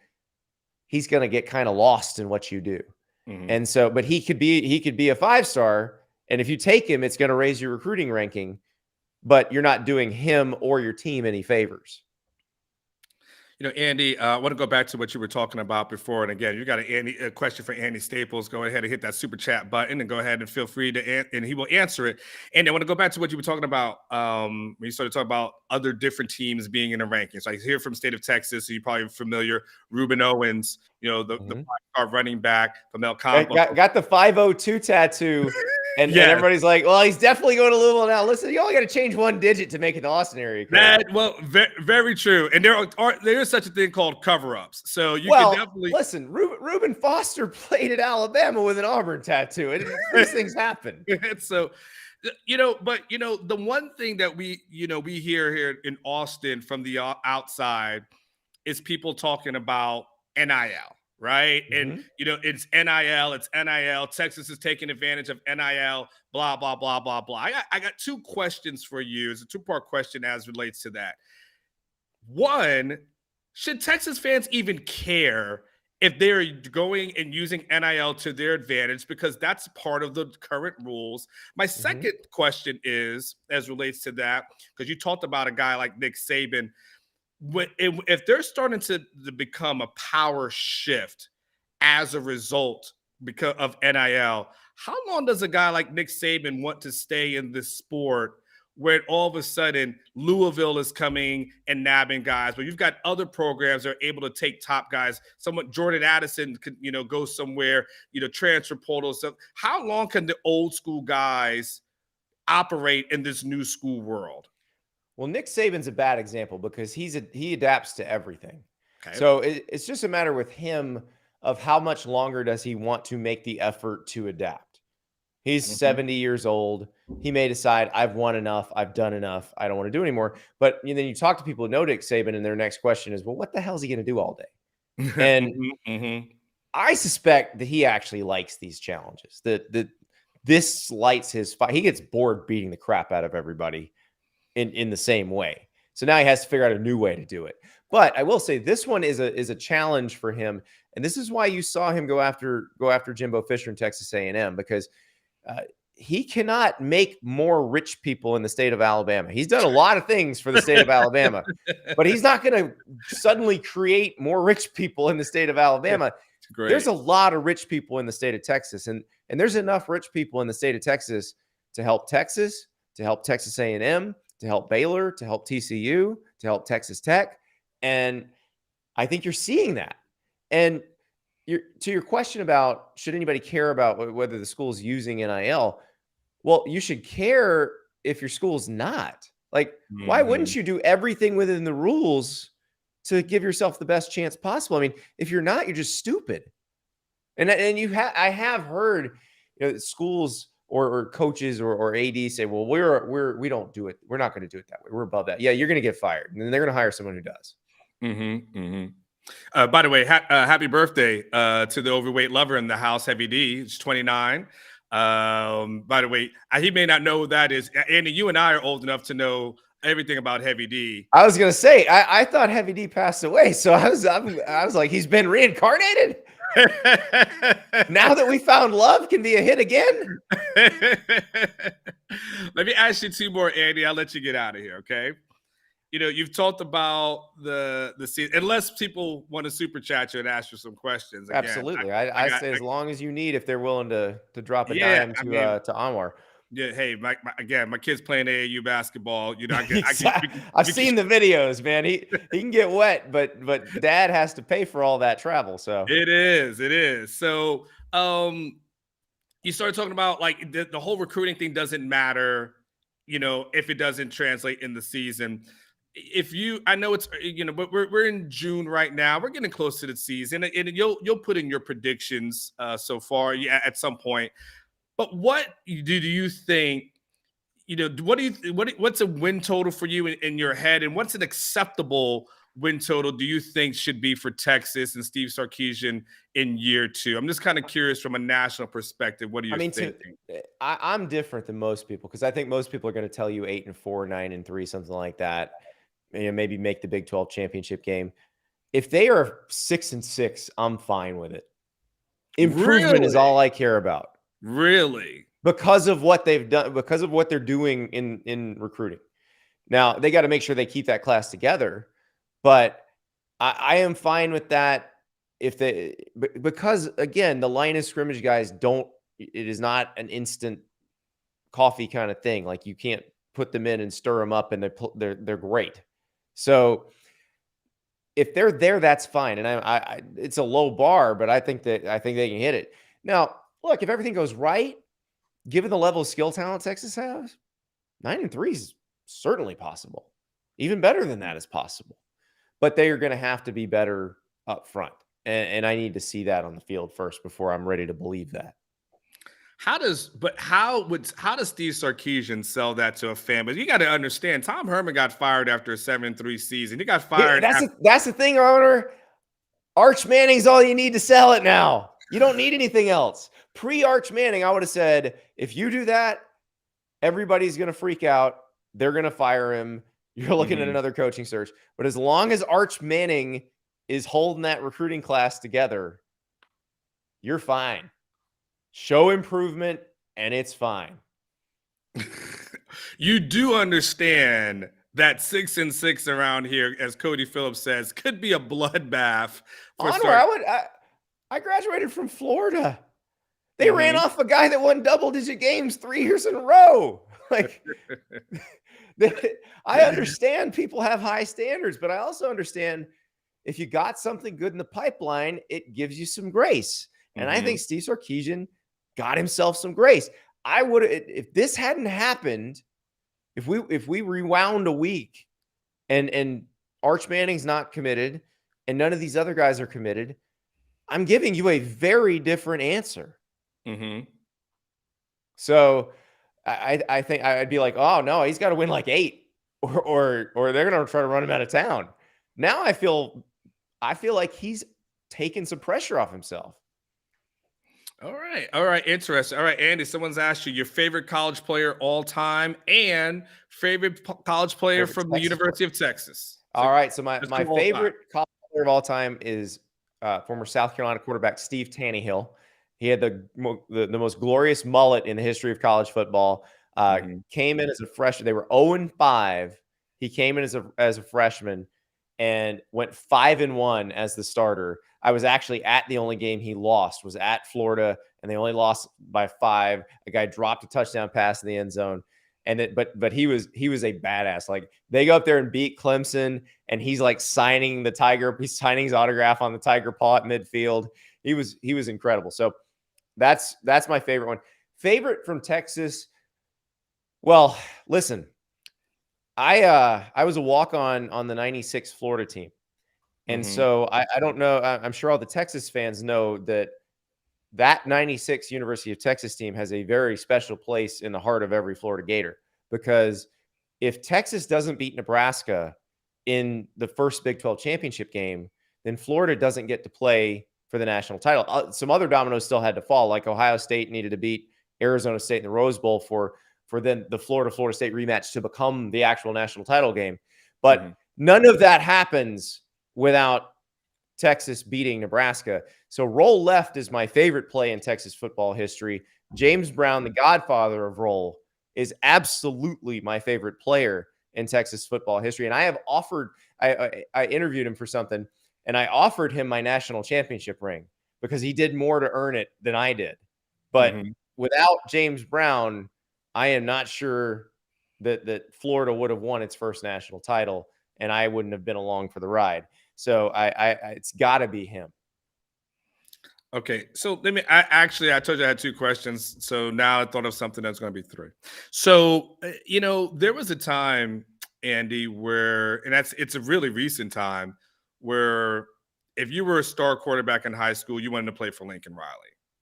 he's going to get kind of lost in what you do. Mm-hmm. And so, but he could be a 5-star. And if you take him, it's going to raise your recruiting ranking, but you're not doing him or your team any favors. Andy, I want to go back to what you were talking about before. And again, you got a question for Andy Staples. Go ahead and hit that super chat button and go ahead and feel free to, and he will answer it. And I want to go back to what you were talking about when you started talking about other different teams being in the rankings. I hear from the state of Texas, so you're probably familiar. Ruben Owens, the 5-star running back from El Campo. Got the 502 tattoo. And everybody's like, well, he's definitely going to Louisville now. Listen, you only got to change 1 digit to make it the Austin area. Very true. And there is such a thing called cover-ups. So you can definitely listen. Reuben Foster played at Alabama with an Auburn tattoo, and these things happen. So, the one thing that we hear here in Austin from the outside is people talking about NIL. Right. Mm-hmm. And, it's NIL. Texas is taking advantage of NIL, blah, blah, blah, blah, blah. I got 2 questions for you. It's a 2-part question as relates to that. One, should Texas fans even care if they're going and using NIL to their advantage? Because that's part of the current rules. My second question is, as relates to that, because you talked about a guy like Nick Saban. If they're starting to become a power shift as a result because of NIL, how long does a guy like Nick Saban want to stay in this sport where all of a sudden Louisville is coming and nabbing guys, but you've got other programs that are able to take top guys? Someone, Jordan Addison could, go somewhere, transfer portals. So how long can the old school guys operate in this new school world? Well, Nick Saban's a bad example because he adapts to everything. Okay. So it's just a matter with him of how much longer does he want to make the effort to adapt. He's 70 years old. He may decide, I've won enough. I've done enough. I don't want to do anymore. But then you talk to people who know Nick Saban and their next question is, well, what the hell is he going to do all day? And I suspect that he actually likes these challenges. This lights his fire. He gets bored beating the crap out of everybody in the same way. So now he has to figure out a new way to do it. But I will say this one is a challenge for him. And this is why you saw him go after Jimbo Fisher in Texas A&M, because he cannot make more rich people in the state of Alabama. He's done a lot of things for the state of Alabama, but he's not going to suddenly create more rich people in the state of Alabama. There's a lot of rich people in the state of Texas, and there's enough rich people in the state of Texas to help Texas, to help Texas A&M, to help Baylor, to help TCU, to help Texas Tech. And I think you're seeing that. And to your question about should anybody care about whether the school's using NIL, well, you should care if your school's not. Like, why wouldn't you do everything within the rules to give yourself the best chance possible? I mean, if you're not, you're just stupid. And I have heard schools or coaches or AD say, well, we don't do it. We're not going to do it that way. We're above that. Yeah, you're going to get fired. And then they're going to hire someone who does. By the way, happy birthday to the overweight lover in the house, Heavy D. It's 29. By the way, he may not know who that is. Andy, you and I are old enough to know everything about Heavy D. I was going to say, I thought Heavy D passed away. So I was like, he's been reincarnated? Now that we found love can be a hit again. Let me ask you two more, Andy. I'll let you get out of here, okay? You've talked about the season. Unless people want to super chat you and ask you some questions. Again, Absolutely. I I got, say as long as you need, if they're willing to drop a yeah. dime I mean, to Anwar. yeah. Hey, my kid's playing AAU basketball. I've seen the videos, man. He can get wet, but dad has to pay for all that travel. So It is. So, you started talking about like the whole recruiting thing doesn't matter, if it doesn't translate in the season. I know it's but we're in June right now. We're getting close to the season, and you'll put in your predictions so far, yeah, at some point. But what do you think? What do you what's a win total for you in your head, and what's an acceptable win total do you think should be for Texas and Steve Sarkisian in year 2? I'm just kind of curious from a national perspective. What are I you mean, thinking? I'm different than most people because I think most people are going to tell you 8-4, 9-3, something like that. Maybe make the Big 12 championship game. If they are 6-6, I'm fine with it. Improvement is all I care about. Really? Because of what they've done, because of what they're doing in recruiting. Now they got to make sure they keep that class together, but I am fine with that because again, the line of scrimmage guys it is not an instant coffee kind of thing. Like you can't put them in and stir them up and they're great. So if they're there, that's fine. And I it's a low bar, but I think they can hit it. Now, look, if everything goes right, given the level of skill talent Texas has, 9-3 is certainly possible. Even better than that is possible. But they are going to have to be better up front. And I need to see that on the field first before I'm ready to believe that. How does Steve Sarkisian sell that to a fan? But you got to understand, Tom Herman got fired after a 7-3 season. He got fired. That's the thing, owner. Arch Manning's all you need to sell it now. You don't need anything else. Pre-Arch Manning, I would have said, if you do that, everybody's going to freak out. They're going to fire him. You're looking at another coaching search. But as long as Arch Manning is holding that recruiting class together, you're fine. Show improvement, and it's fine. You do understand that 6-6 around here, as Cody Phillips says, could be a bloodbath. I graduated from Florida. They ran off a guy that won double-digit games 3 years in a row. Like, I understand people have high standards, but I also understand if you got something good in the pipeline, it gives you some grace. And I think Steve Sarkisian got himself some grace. I would, if this hadn't happened, if we rewound a week and Arch Manning's not committed and none of these other guys are committed, I'm giving you a very different answer. So I think I'd be like, oh no, he's got to win like 8 or they're going to try to run him out of town. Now I feel like he's taken some pressure off himself. All right. Interesting. All right, Andy, someone's asked you your favorite college player all time and favorite college player from the University of Texas. All right. So my favorite college player of all time is former South Carolina quarterback Steve Tannehill. He had the most glorious mullet in the history of college football. Came in as a freshman. They were 0-5. He came in as a freshman and went 5-1 as the starter. I was actually at the only game he lost was at Florida, and they only lost by 5. A guy dropped a touchdown pass in the end zone, but he was a badass. Like they go up there and beat Clemson, and he's like signing the Tiger. He's signing his autograph on the Tiger paw at midfield. He was incredible. So that's my favorite one. Favorite from Texas. Well, listen, I was a walk-on the 96 Florida team. And so I don't know. I'm sure all the Texas fans know that 96 University of Texas team has a very special place in the heart of every Florida Gator, because if Texas doesn't beat Nebraska in the first Big 12 championship game, then Florida doesn't get to play for the national title. Some other dominoes still had to fall, like Ohio State needed to beat Arizona State in the Rose Bowl for then the Florida State rematch to become the actual national title game. But none of that happens without Texas beating Nebraska. So roll left is my favorite play in Texas football history. James Brown, the godfather of roll, is absolutely my favorite player in Texas football history. And I have offered, I interviewed him for something, and I offered him my national championship ring because he did more to earn it than I did. But without James Brown, I am not sure that Florida would have won its first national title, and I wouldn't have been along for the ride. So it's got to be him. Okay, so I told you I had 2 questions. So now I thought of something that's going to be 3. So, there was a time, Andy, where, and it's a really recent time, where if you were a star quarterback in high school, you wanted to play for Lincoln Riley,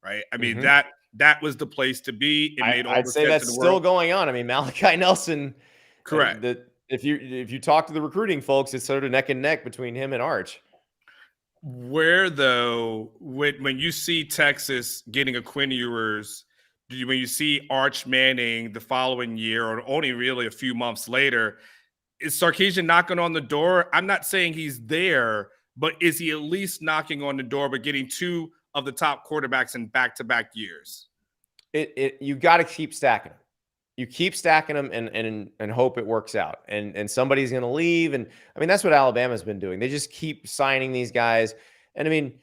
right? I mean, that was the place to be. It made all I'd the say sense that's in the still world. going on. I mean, Malachi Nelson, Correct. if you talk to the recruiting folks, it's sort of neck and neck between him and Arch. Where though, when you see Texas getting a Quinn Ewers, when you see Arch Manning the following year, or only really a few months later, is Sarkisian knocking on the door? I'm not saying he's there, but is he at least knocking on the door, but getting 2 of the top quarterbacks in back-to-back years? You got to keep stacking them. You keep stacking them and hope it works out. And somebody's going to leave. And I mean, that's what Alabama's been doing. They just keep signing these guys. And I mean,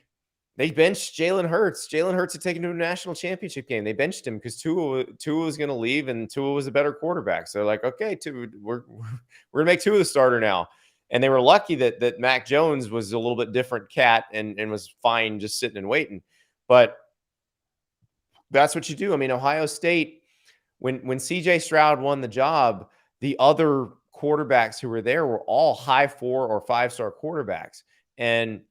they benched Jalen Hurts. Jalen Hurts had taken to a national championship game. They benched him because Tua was going to leave, and Tua was a better quarterback. So they're like, okay, we're going to make Tua the starter now. And they were lucky that Mac Jones was a little bit different cat and was fine just sitting and waiting. But that's what you do. I mean, Ohio State, when CJ Stroud won the job, the other quarterbacks who were there were all high 4 or 5-star quarterbacks. And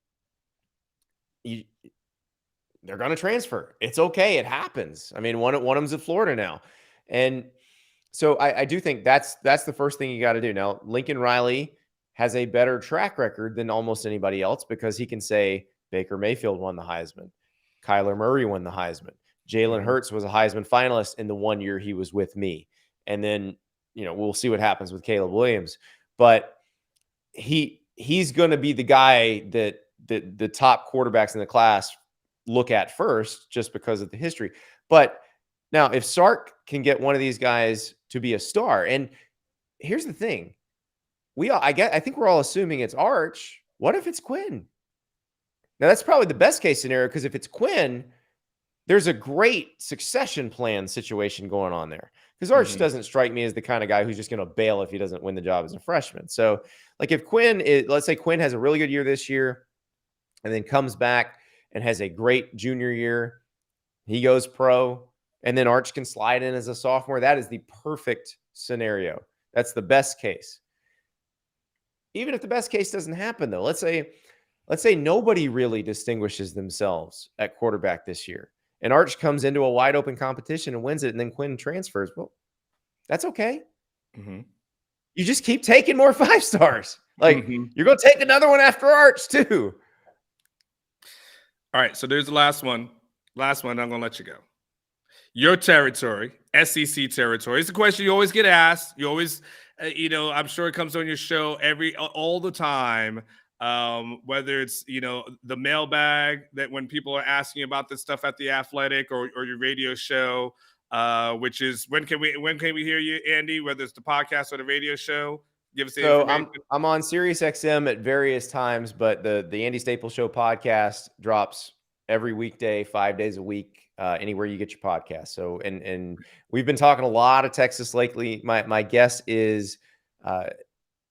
they're going to transfer. It's okay. It happens. I mean, one of them's at Florida now. And so I do think that's the first thing you got to do. Now, Lincoln Riley has a better track record than almost anybody else because he can say Baker Mayfield won the Heisman. Kyler Murray won the Heisman. Jalen Hurts was a Heisman finalist in the 1 year he was with me. And then, we'll see what happens with Caleb Williams. But he's going to be the guy that the top quarterbacks in the class look at first just because of the history. But now if Sark can get one of these guys to be a star, and here's the thing. I think we're all assuming it's Arch. What if it's Quinn? Now that's probably the best case scenario, because if it's Quinn, there's a great succession plan situation going on there, because Arch doesn't strike me as the kind of guy who's just going to bail if he doesn't win the job as a freshman. So like if let's say Quinn has a really good year this year and then comes back and has a great junior year, he goes pro, and then Arch can slide in as a sophomore. That is the perfect scenario. That's the best case. Even if the best case doesn't happen, though, let's say nobody really distinguishes themselves at quarterback this year, and Arch comes into a wide open competition and wins it, and then Quinn transfers. Well, that's okay. You just keep taking more 5-stars. Like you're going to take another one after Arch too. All right, so there's the last one. I'm going to let you go. Your territory, SEC territory. It's a question you always get asked. You always, I'm sure it comes on your show all the time. Whether it's, the mailbag, that when people are asking about this stuff at the Athletic or your radio show, which is when can we hear you, Andy? Whether it's the podcast or the radio show, give us the information. I'm on Sirius XM at various times, but the Andy Staples Show podcast drops every weekday, 5 days a week, anywhere you get your podcast. So, and we've been talking a lot of Texas lately. My guess is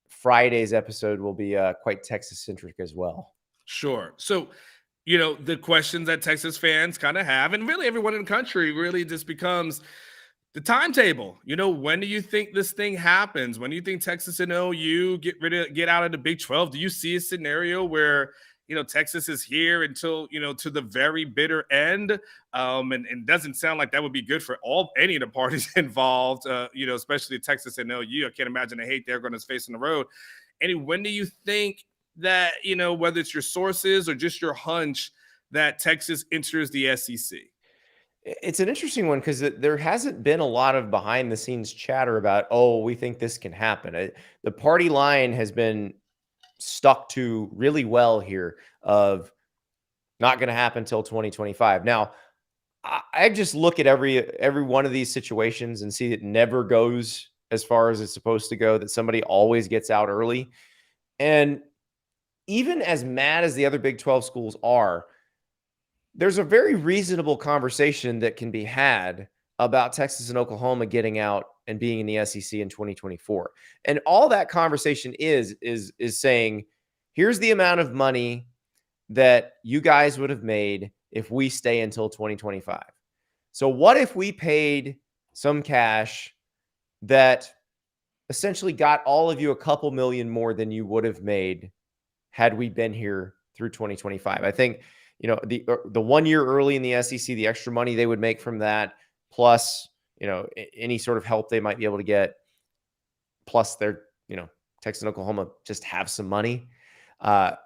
Friday's episode will be quite Texas centric as well. Sure. So, the questions that Texas fans kind of have, and really everyone in the country, really just becomes the timetable. When do you think this thing happens? When do you think Texas and OU get out of the Big 12? Do you see a scenario where Texas is here until, to the very bitter end? And doesn't sound like that would be good for any of the parties involved, especially Texas and OU. I can't imagine the hate they're going to face on the road. And when do you think that, whether it's your sources or just your hunch, that Texas enters the SEC? It's an interesting one because there hasn't been a lot of behind the scenes chatter about, we think this can happen. The party line has been stuck to really well here of not going to happen until 2025. Now, I just look at every one of these situations and see it never goes as far as it's supposed to go, that somebody always gets out early. And even as mad as the other Big 12 schools are, there's a very reasonable conversation that can be had about Texas and Oklahoma getting out and being in the SEC in 2024. And all that conversation is saying, here's the amount of money that you guys would have made if we stay until 2025. So what if we paid some cash that essentially got all of you a couple million more than you would have made had we been here through 2025? I think, the 1 year early in the SEC, the extra money they would make from that, plus, any sort of help they might be able to get, plus their, Texas and Oklahoma just have some money. I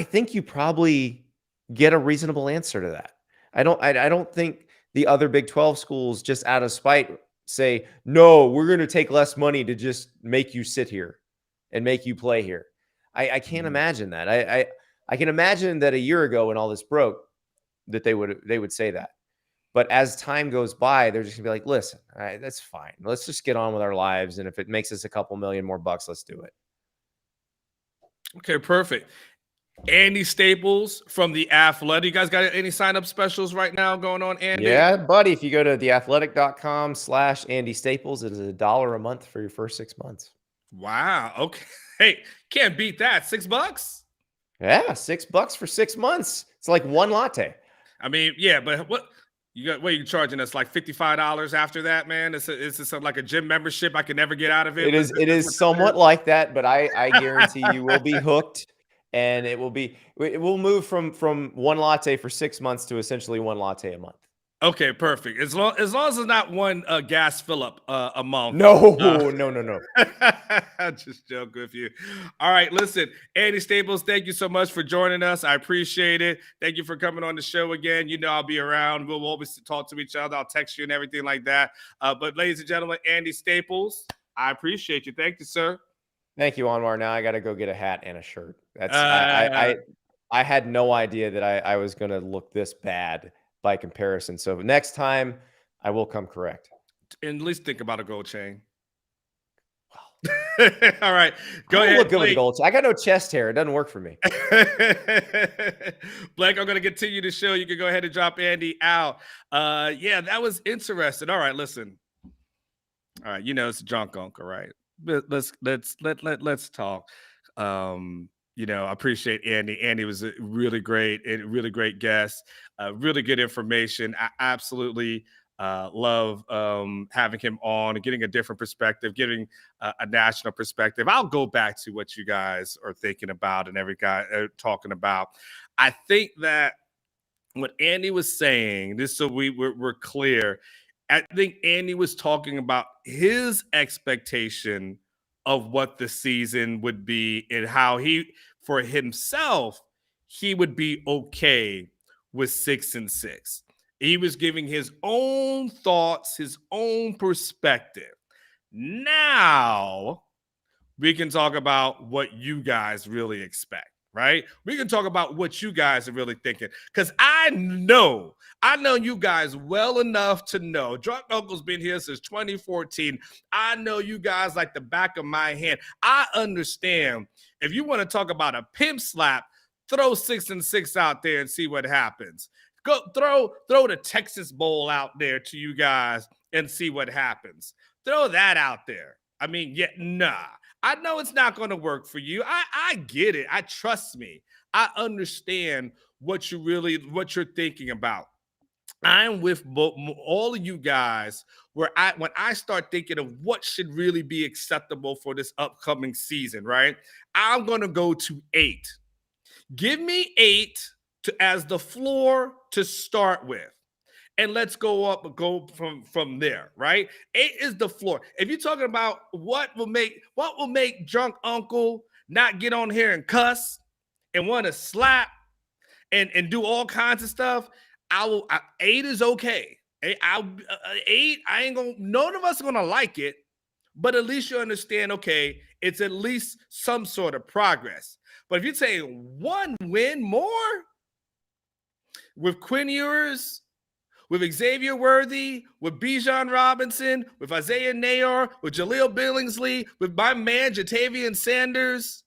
think you probably get a reasonable answer to that. I don't think the other Big 12 schools, just out of spite, say, no, we're going to take less money to just make you sit here and make you play here. I can't imagine that. I can imagine that a year ago when all this broke, that they would say that. But as time goes by, they're just gonna be like, listen, all right, that's fine. Let's just get on with our lives. And if it makes us a couple million more bucks, let's do it. Okay, perfect. Andy Staples from The Athletic. You guys got any sign-up specials right now going on, Andy? Yeah, buddy. If you go to theathletic.com/Andy Staples, it is $1 a month for your first 6 months. Wow. Okay. Hey, can't beat that. $6? Yeah, $6 for 6 months. It's like one latte. I mean, yeah, but what are you charging us, like $55 after that, man? Is this like a gym membership I can never get out of it? It is somewhat like that, but I guarantee you will be hooked, and it will move from one latte for 6 months to essentially one latte a month. Okay, perfect. As long as it's not one gas fill up a month. No. I'm just joking with you. All right, listen, Andy Staples, thank you so much for joining us. I appreciate it. Thank you for coming on the show again. I'll be around. We'll always talk to each other. I'll text you and everything like that. But ladies and gentlemen, Andy Staples, I appreciate you. Thank you, sir. Thank you, Anwar. Now I got to go get a hat and a shirt. That's I had no idea that I was going to look this bad by comparison. So next time I will come correct. And at least think about a gold chain. Wow. All right. Go ahead. Look good with the gold chain. I got no chest hair. It doesn't work for me. Blake, I'm going to continue the show. You can go ahead and drop Andy out. Yeah, that was interesting. All right, listen. All right, it's a drunk uncle, right? Let's talk. I appreciate Andy. Andy was a really great guest. Really good information. I absolutely love having him on and getting a different perspective, getting a national perspective. I'll go back to what you guys are thinking about and every guy talking about. I think that what Andy was saying, just so we're clear, I think Andy was talking about his expectation of what the season would be and how for himself, he would be okay with 6-6. He was giving his own thoughts, his own perspective. Now we can talk about what you guys really expect, right? We can talk about what you guys are really thinking. Because I know you guys well enough to know. Drunk Uncle's been here since 2014. I know you guys like the back of my hand. I understand. If you want to talk about a pimp slap, throw 6-6 out there and see what happens. Go throw the Texas Bowl out there to you guys and see what happens. Throw that out there. I mean, nah. I know it's not going to work for you. I get it. Trust me. I understand what you're thinking about. I'm with all of you guys when I start thinking of what should really be acceptable for this upcoming season, right? I'm going to go to 8. Give me 8 as the floor to start with. And let's go from there, right? 8 is the floor. If you're talking about what will make Drunk Uncle not get on here and cuss and want to slap and do all kinds of stuff, 8 is okay. 8, none of us are gonna like it, but at least you understand, okay, it's at least some sort of progress. But if you're saying 1 win more with Quinn Ewers with Xavier Worthy, with Bijan Robinson, with Isaiah Nayor, with Jaleel Billingsley, with my man Jatavian Sanders.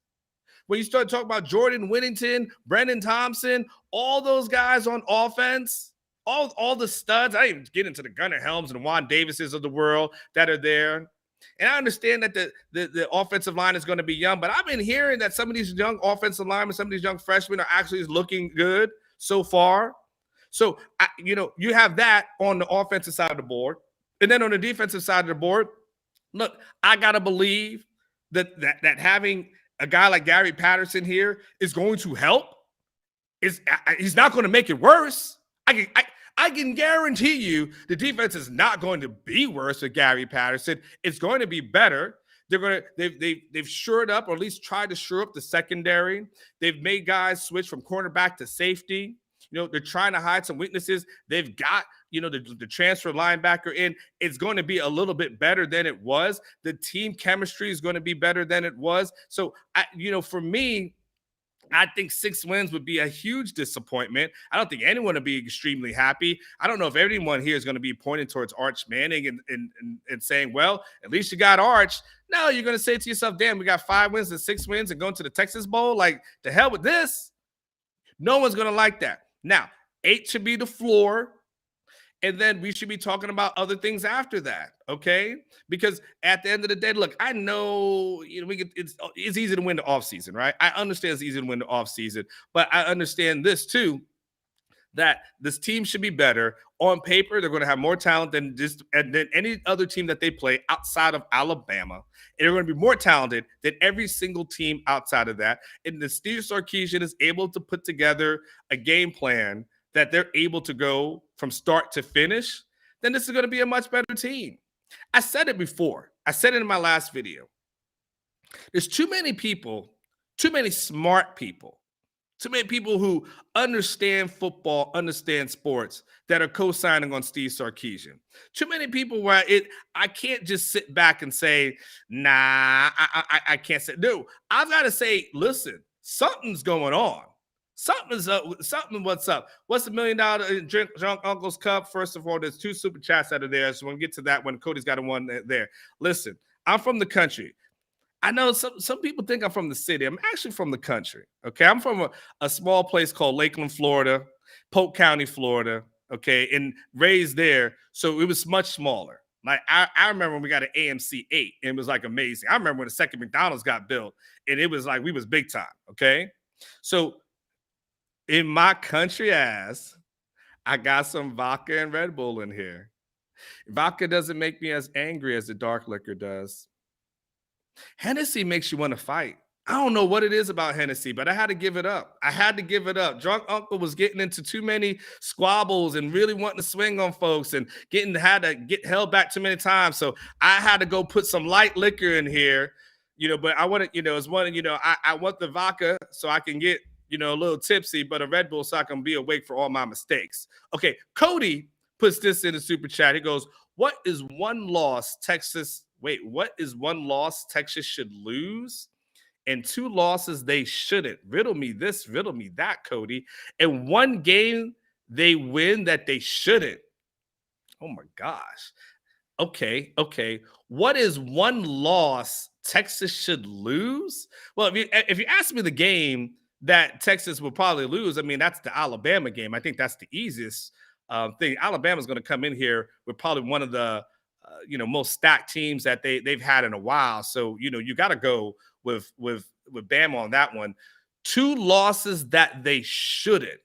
When you start talking about Jordan Whittington, Brendan Thompson, all those guys on offense, all the studs. I didn't even get into the Gunnar Helms and Juan Davises of the world that are there. And I understand that the offensive line is going to be young, but I've been hearing that some of these young offensive linemen, some of these young freshmen are actually looking good so far. So, you have that on the offensive side of the board. And then on the defensive side of the board, look, I got to believe that having a guy like Gary Patterson here is going to help. He's not going to make it worse. I can guarantee you the defense is not going to be worse with Gary Patterson. It's going to be better. They've shored up, or at least tried to shore up the secondary. They've made guys switch from cornerback to safety. They're trying to hide some weaknesses. They've got, the transfer linebacker in. It's going to be a little bit better than it was. The team chemistry is going to be better than it was. So, for me, I think 6 wins would be a huge disappointment. I don't think anyone would be extremely happy. I don't know if anyone here is going to be pointing towards Arch Manning and saying, well, at least you got Arch. No, you're going to say to yourself, damn, we got 5 wins and 6 wins and going to the Texas Bowl. Like, the hell with this. No one's going to like that. Now, 8 should be the floor. And then we should be talking about other things after that, okay? Because at the end of the day, look, I know it's easy to win the offseason, right? I understand it's easy to win the offseason, but I understand this too, that this team should be better. On paper, they're going to have more talent than any other team that they play outside of Alabama. And they're going to be more talented than every single team outside of that. And the Steve Sarkisian is able to put together a game plan that they're able to go from start to finish, then this is going to be a much better team. I said it before. I said it in my last video. There's too many people, too many smart people, too many people who understand football, understand sports, that are co-signing on Steve Sarkisian. Too many people where I can't just sit back and say, nah, I can't say. No, I've got to say, listen, something's going on. Something's up. What's up? What's the $1 million Drunk Uncle's Cup? First of all, there's 2 super chats that are there. So we'll get to that when Cody's got one there. Listen, I'm from the country. I know some people think I'm from the city. I'm actually from the country. Okay. I'm from a small place called Lakeland, Florida, Polk County, Florida. Okay. And raised there. So it was much smaller. Like I remember when we got an AMC 8 and it was like amazing. I remember when the second McDonald's got built and it was like we was big time. Okay. So in my country ass, I got some vodka and Red Bull in here. Vodka doesn't make me as angry as the dark liquor does. Hennessy makes you want to fight. I don't know what it is about Hennessy, but I had to give it up. Drunk Uncle was getting into too many squabbles and really wanting to swing on folks and had to get held back too many times. So I had to go put some light liquor in here, but I want to, I want the vodka so I can get, a little tipsy, but a Red Bull so I can be awake for all my mistakes. Okay, Cody puts this in the super chat. He goes, what is one loss Texas should lose and 2 losses they shouldn't? Riddle me this, riddle me that, Cody. And 1 game they win that they shouldn't. Oh my gosh. Okay. What is 1 loss Texas should lose? Well, if you ask me the game that Texas will probably lose, I mean, that's the Alabama game. I think that's the easiest thing. Alabama's going to come in here with probably one of the most stacked teams that they've had in a while. So, you got to go with Bama on that one. 2 losses that they shouldn't.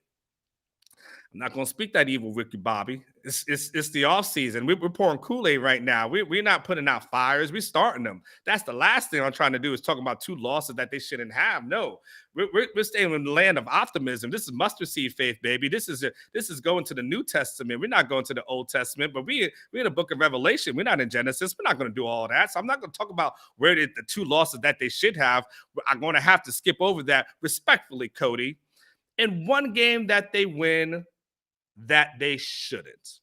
I'm not going to speak that evil, Ricky Bobby. It's the offseason. We're pouring Kool-Aid right now. We're not putting out fires. We're starting them. That's the last thing I'm trying to do is talk about 2 losses that they shouldn't have. No, we're staying in the land of optimism. This is mustard seed faith, baby. This is going to the New Testament. We're not going to the Old Testament, but we're in the book of Revelation. We're not in Genesis. We're not going to do all that. So I'm not going to talk about where the 2 losses that they should have. I'm going to have to skip over that respectfully, Cody. In 1 game that they win that they shouldn't.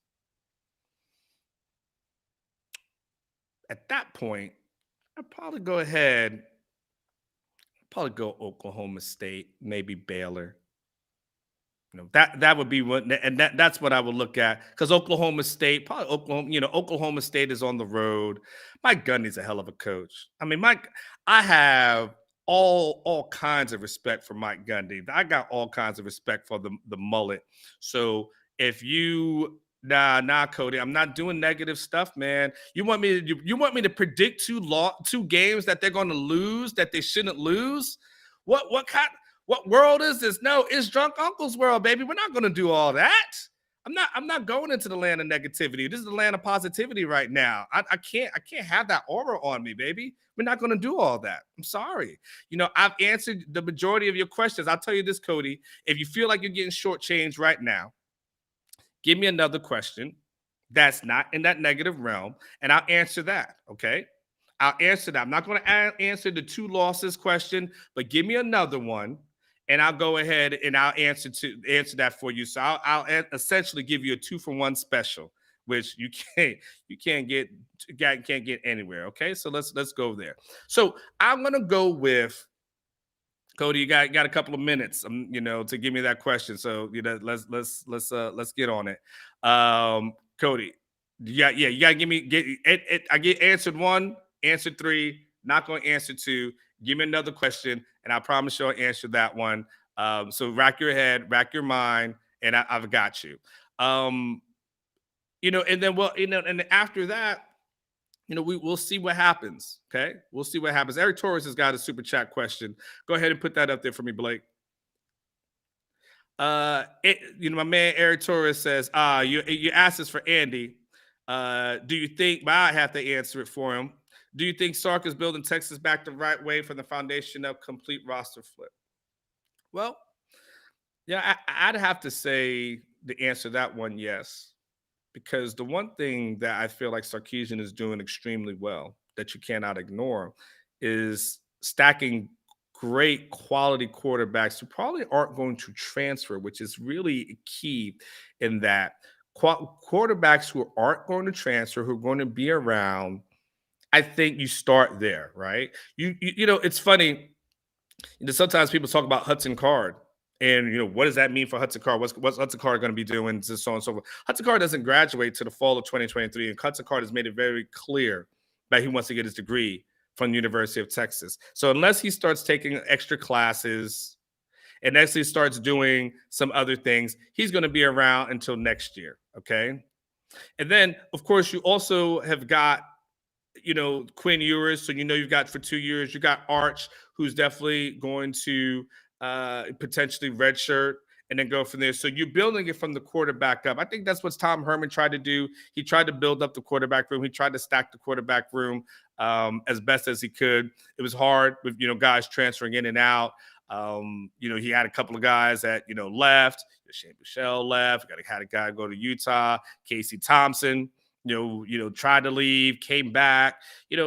At that point, I'd probably go ahead, go Oklahoma State, maybe Baylor. That would be what, and that's what I would look at, because Oklahoma State, probably Oklahoma, Oklahoma State is on the road. Mike Gundy's a hell of a coach. I mean, I have all kinds of respect for Mike Gundy. I got all kinds of respect for the mullet. So if you nah, Cody, I'm not doing negative stuff, man. You want me to predict two games that they're going to lose, that they shouldn't lose? What world is this? No, it's drunk uncle's world, baby. We're not going to do all that. I'm not going into the land of negativity. This is the land of positivity right now. I can't have that aura on me, baby. We're not going to do all that. I'm sorry. I've answered the majority of your questions. I'll tell you this, Cody. If you feel like you're getting shortchanged right now, give me another question that's not in that negative realm, and I'll answer that. Okay. I'll answer that. I'm not going to answer the 2 losses question, but give me another one, and I'll go ahead and I'll answer that for you. So I'll essentially give you a 2-for-1 special, which you can't get anywhere. Okay, so let's go there. So I'm gonna go with Cody. You got a couple of minutes, to give me that question. So let's get on it. Cody, you gotta give me it. I get answered 1, answered 3. Not going to answer 2. Give me another question, and I promise you I'll answer that one. So rack your head, rack your mind, and I've got you. And then and after that, we'll see what happens. Okay, we'll see what happens. Eric Torres has got a super chat question. Go ahead and put that up there for me, Blake. My man Eric Torres says, you asked this for Andy. Do you think? But I have to answer it for him. Do you think Sark is building Texas back the right way from the foundation of complete roster flip? Well, yeah, I'd have to say the answer to that one, yes. Because the one thing that I feel like Sarkisian is doing extremely well that you cannot ignore is stacking great quality quarterbacks who probably aren't going to transfer, which is really key in that quarterbacks who aren't going to transfer, who are going to be around. I think you start there, right? It's funny. Sometimes people talk about Hudson Card, and what does that mean for Hudson Card? What's Hudson Card going to be doing? So on and so forth. Hudson Card doesn't graduate to the fall of 2023, and Hudson Card has made it very clear that he wants to get his degree from the University of Texas. So unless he starts taking extra classes and actually starts doing some other things, he's going to be around until next year. Okay, and then of course you also have got Quinn Ewers. So you've got for 2 years, you got Arch, who's definitely going to potentially redshirt and then go from there. So you're building it from the quarterback up. I think that's what Tom Herman tried to do. He tried to build up the quarterback room. He tried to stack the quarterback room as best as he could. It was hard with guys transferring in and out. He had a couple of guys that left. Shane Buechele left. Had a guy go to Utah. Casey Thompson tried to leave, came back,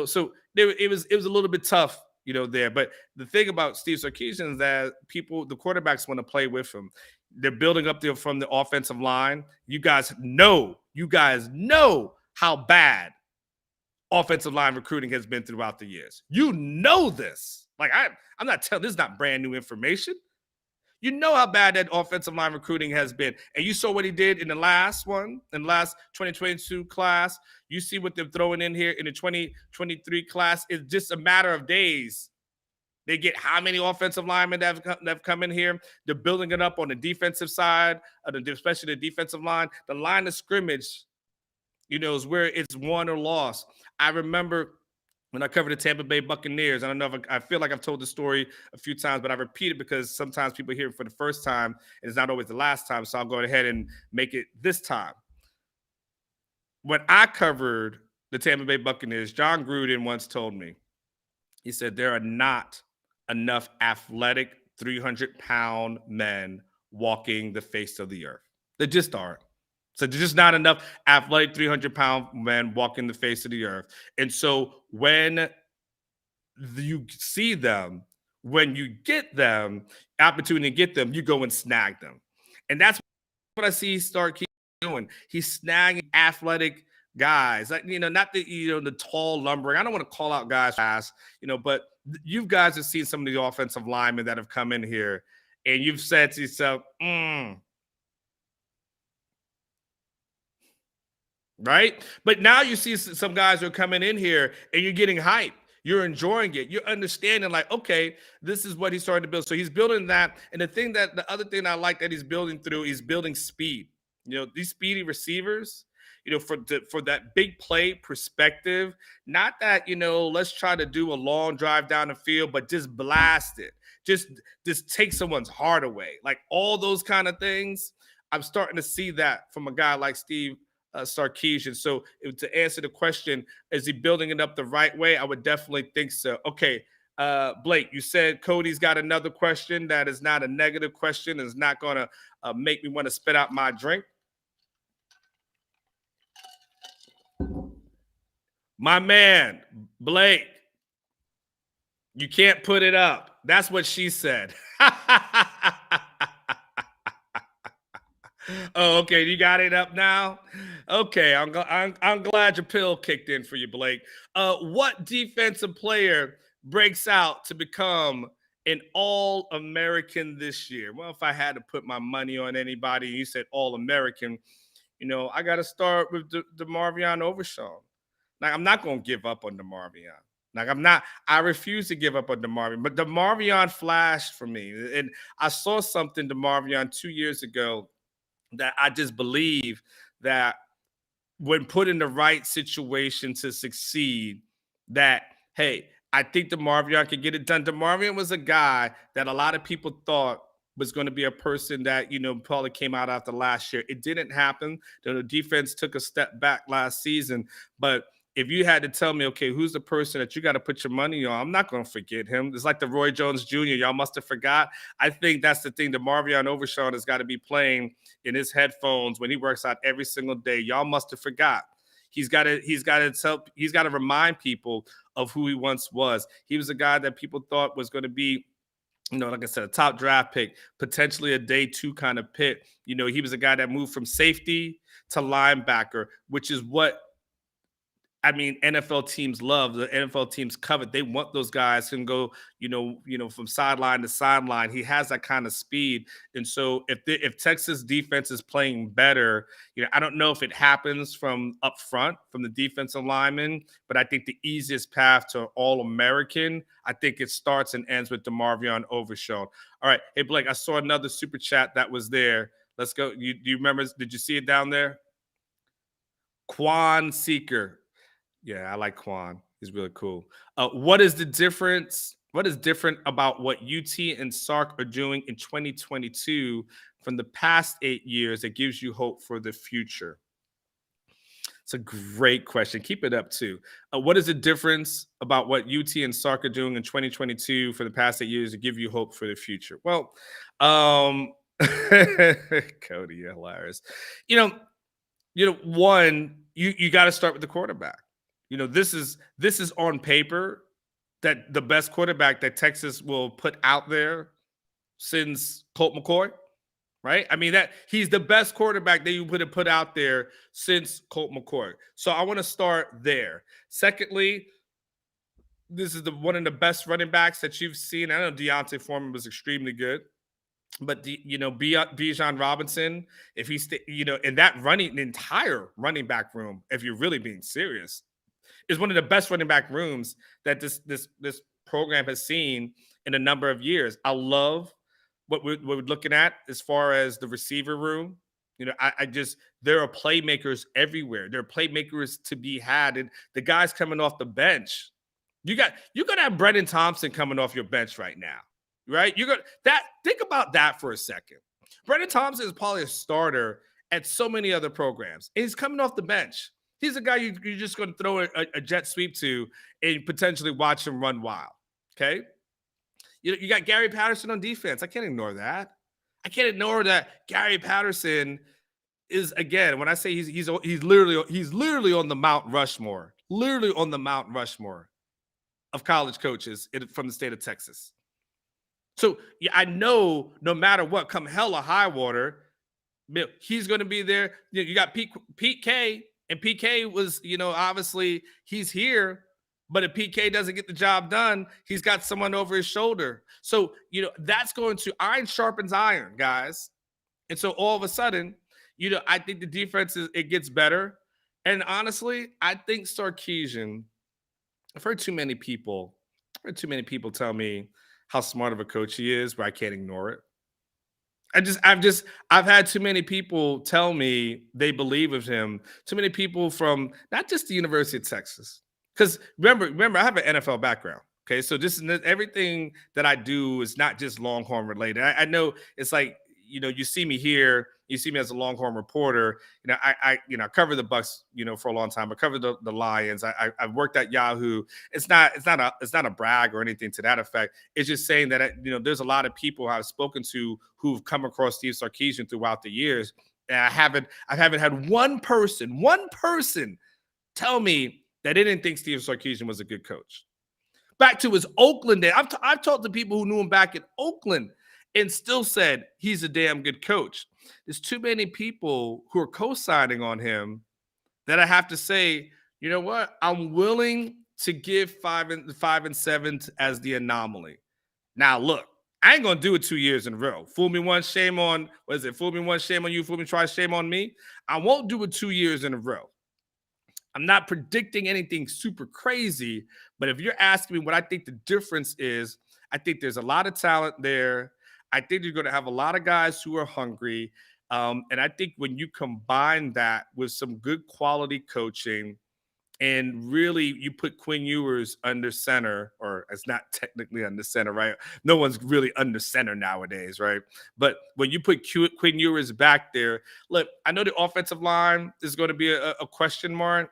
so it was a little bit tough, there. But the thing about Steve Sarkisian is that the quarterbacks want to play with him. They're building up there from the offensive line. You guys know how bad offensive line recruiting has been throughout the years. You know this. Like I'm not telling, this is not brand new information. You know how bad that offensive line recruiting has been. And you saw what he did in the last 2022 class. You see what they're throwing in here in the 2023 class. It's just a matter of days. They get how many offensive linemen that have come in here. They're building it up on the defensive side, especially the defensive line. The line of scrimmage, is where it's won or lost. I remember when I covered the Tampa Bay Buccaneers. I don't know if I feel like I've told the story a few times, but I repeat it because sometimes people hear it for the first time, and it's not always the last time. So I'll go ahead and make it this time. When I covered the Tampa Bay Buccaneers, John Gruden once told me, he said, there are not enough athletic 300-pound men walking the face of the earth. They just aren't. So there's just not enough athletic 300-pound men walking the face of the earth. And so when you see them, when you get them, opportunity to get them, you go and snag them. And that's what I see Stark doing. He's snagging athletic guys, like, not the tall lumbering. I don't want to call out guys fast, but you guys have seen some of the offensive linemen that have come in here, and you've said to yourself, right? But now you see some guys are coming in here and you're getting hype. You're enjoying it. You're understanding, like, okay, this is what he's starting to build. So he's building that. And the other thing I like that he's building through, he's building speed. These speedy receivers, for that big play perspective, not that, let's try to do a long drive down the field, but just blast it. Just take someone's heart away. Like all those kind of things. I'm starting to see that from a guy like Steve Sarkisian. So to answer the question, is he building it up the right way? I would definitely think so. Okay, Blake, you said Cody's got another question that is not a negative question, is not going to make me want to spit out my drink. My man, Blake, you can't put it up. That's what she said. Oh, okay. You got it up now. Okay, I'm glad your pill kicked in for you, Blake. What defensive player breaks out to become an All-American this year? Well, if I had to put my money on anybody, you said All-American. I got to start with DeMarvion Overshown. Like, I'm not going to give up on DeMarvion. Like, I refuse to give up on DeMarvion. But DeMarvion flashed for me. And I saw something DeMarvion 2 years ago that I just believe that when put in the right situation to succeed, that, hey, I think DeMarvion could get it done. DeMarvion was a guy that a lot of people thought was going to be a person that, probably came out after last year. It didn't happen. The defense took a step back last season. But if you had to tell me, okay, who's the person that you got to put your money on, I'm not going to forget him. It's like the Roy Jones Jr. Y'all must have forgot. I think that's the thing. DeMarvion Overshown has got to be playing in his headphones when he works out every single day. Y'all must have forgot. He's got to remind people of who he once was. He was a guy that people thought was going to be, like I said, a top draft pick, potentially a day 2 kind of pick. He was a guy that moved from safety to linebacker, which is what NFL teams love. The NFL teams covet. They want those guys who can go, from sideline to sideline. He has that kind of speed. And so if Texas defense is playing better, I don't know if it happens from up front, from the defensive lineman, but I think the easiest path to All-American, I think it starts and ends with DeMarvion Overshown. All right. Hey, Blake, I saw another super chat that was there. Let's go. Do you remember? Did you see it down there? Quan Seeker. Yeah, I like Quan. He's really cool. What is the difference? What is different about what UT and Sark are doing in 2022 from the past 8 years that gives you hope for the future? It's a great question. Keep it up, too. What is the difference about what UT and Sark are doing in 2022 for the past 8 years to give you hope for the future? Well, Cody, you're hilarious. One, you got to start with the quarterback. This is on paper that the best quarterback that Texas will put out there since Colt McCoy, right? That he's the best quarterback that you would have put out there since Colt McCoy. So I want to start there. Secondly, this is one of the best running backs that you've seen. I know Deontay Foreman was extremely good. But Bijan Robinson, if he's in that entire running back room, if you're really being serious, is one of the best running back rooms that this program has seen in a number of years. I love what we're looking at as far as the receiver room. There are playmakers everywhere. There are playmakers to be had, and the guys coming off the bench. You're gonna have Brendan Thompson coming off your bench right now. Right? Think about that for a second. Brendan Thompson is probably a starter at so many other programs. And he's coming off the bench. He's a guy you're just going to throw a jet sweep to and potentially watch him run wild. Okay? You got Gary Patterson on defense. I can't ignore that. I can't ignore that Gary Patterson is, again, when I say he's literally on the Mount Rushmore. Literally on the Mount Rushmore of college coaches from the state of Texas. So I know no matter what, come hell or high water, he's going to be there. You got Pete K, and PK was, obviously he's here, but if PK doesn't get the job done, he's got someone over his shoulder. So, that's going to iron sharpens iron, guys. And so all of a sudden, I think the defense it gets better. And honestly, I think Sarkisian, I've heard too many people, tell me how smart of a coach he is, but I can't ignore it. I've had too many people tell me they believe of him. Too many people from not just the University of Texas. Because remember, I have an NFL background. Okay, so this is everything that I do is not just Longhorn related. I know it's like you see me here, you see me as a Longhorn reporter. I cover the Bucks, for a long time. I covered the Lions. I've worked at Yahoo. It's not a brag or anything to that effect. It's just saying that there's a lot of people I've spoken to who've come across Steve Sarkisian throughout the years, and I haven't had one person tell me that they didn't think Steve Sarkisian was a good coach. Back to his Oakland day, I've talked to people who knew him back in Oakland and still said he's a damn good coach. There's too many people who are co-signing on him that I have to say, you know what? I'm willing to give 5-7 as the anomaly. Now, look, I ain't gonna do it 2 years in a row. Fool me once, shame on. What is it? Fool me once, shame on you. Fool me twice, shame on me. I won't do it 2 years in a row. I'm not predicting anything super crazy, but if you're asking me what I think the difference is, I think there's a lot of talent there. I think you're going to have a lot of guys who are hungry. And I think when you combine that with some good quality coaching and really you put Quinn Ewers under center, or it's not technically under center, right? No one's really under center nowadays, right? But when you put Quinn Ewers back there, look, I know the offensive line is going to be a question mark,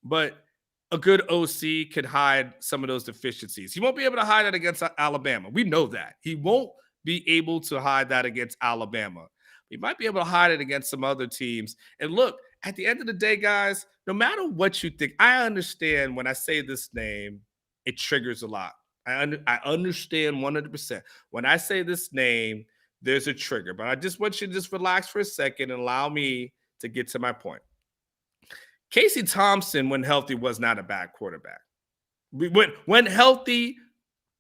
but a good OC could hide some of those deficiencies. He won't be able to hide it against Alabama. We know that. He won't be able to hide that against Alabama. He might be able to hide it against some other teams. And look, at the end of the day, guys, no matter what you think, I understand when I say this name, it triggers a lot. I understand 100%. When I say this name, there's a trigger. But I just want you to just relax for a second and allow me to get to my point. Casey Thompson, when healthy, was not a bad quarterback. When healthy,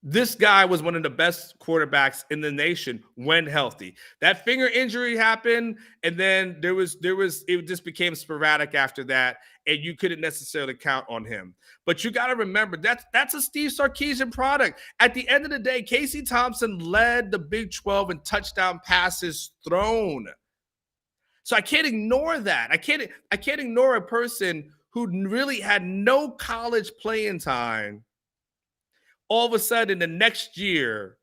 this guy was one of the best quarterbacks in the nation when healthy. That finger injury happened, and then it just became sporadic after that, and you couldn't necessarily count on him. But you got to remember that's a Steve Sarkisian product. At the end of the day, Casey Thompson led the Big 12 in touchdown passes thrown. So I can't ignore that. I can't ignore a person who really had no college playing time. All of a sudden, the next year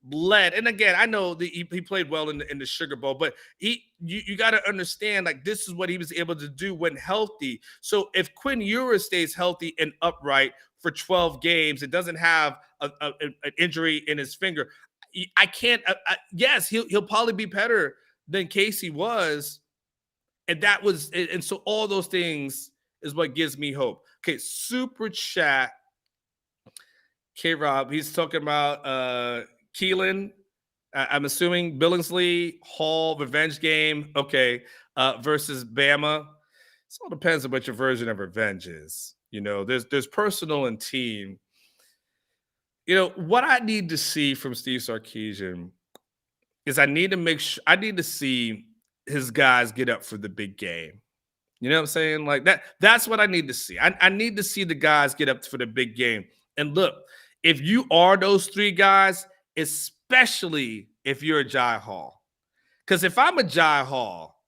led. And again, I know he played well in the Sugar Bowl, but you got to understand, like, this is what he was able to do when healthy. So if Quinn Ewers stays healthy and upright for 12 games, it doesn't have an injury in his finger, I can't. Yes, he'll probably be better than Casey was. And so all those things is what gives me hope. Okay, super chat. K-Rob, he's talking about Keelan. I'm assuming Billingsley, Hall, revenge game. Okay, versus Bama. It all depends on what your version of revenge is. There's personal and team. What I need to see from Steve Sarkisian is I need to see his guys get up for the big game. You know what I'm saying? Like that's what I need to see. I need to see the guys get up for the big game. And look, if you are those three guys, especially if you're a Jai Hall, because if I'm a Jai Hall,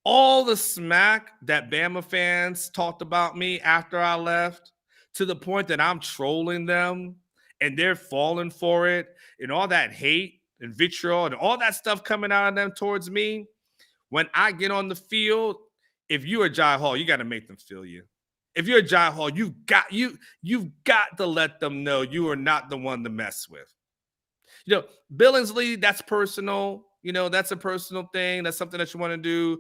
all the smack that Bama fans talked about me after I left, to the point that I'm trolling them and they're falling for it, and all that hate and vitriol and all that stuff coming out of them towards me, when I get on the field, if you're a Jai Hall, you got to make them feel you. If you're a Jai Hall, you've got to let them know you are not the one to mess with. Billingsley, that's personal. That's a personal thing. That's something that you want to do.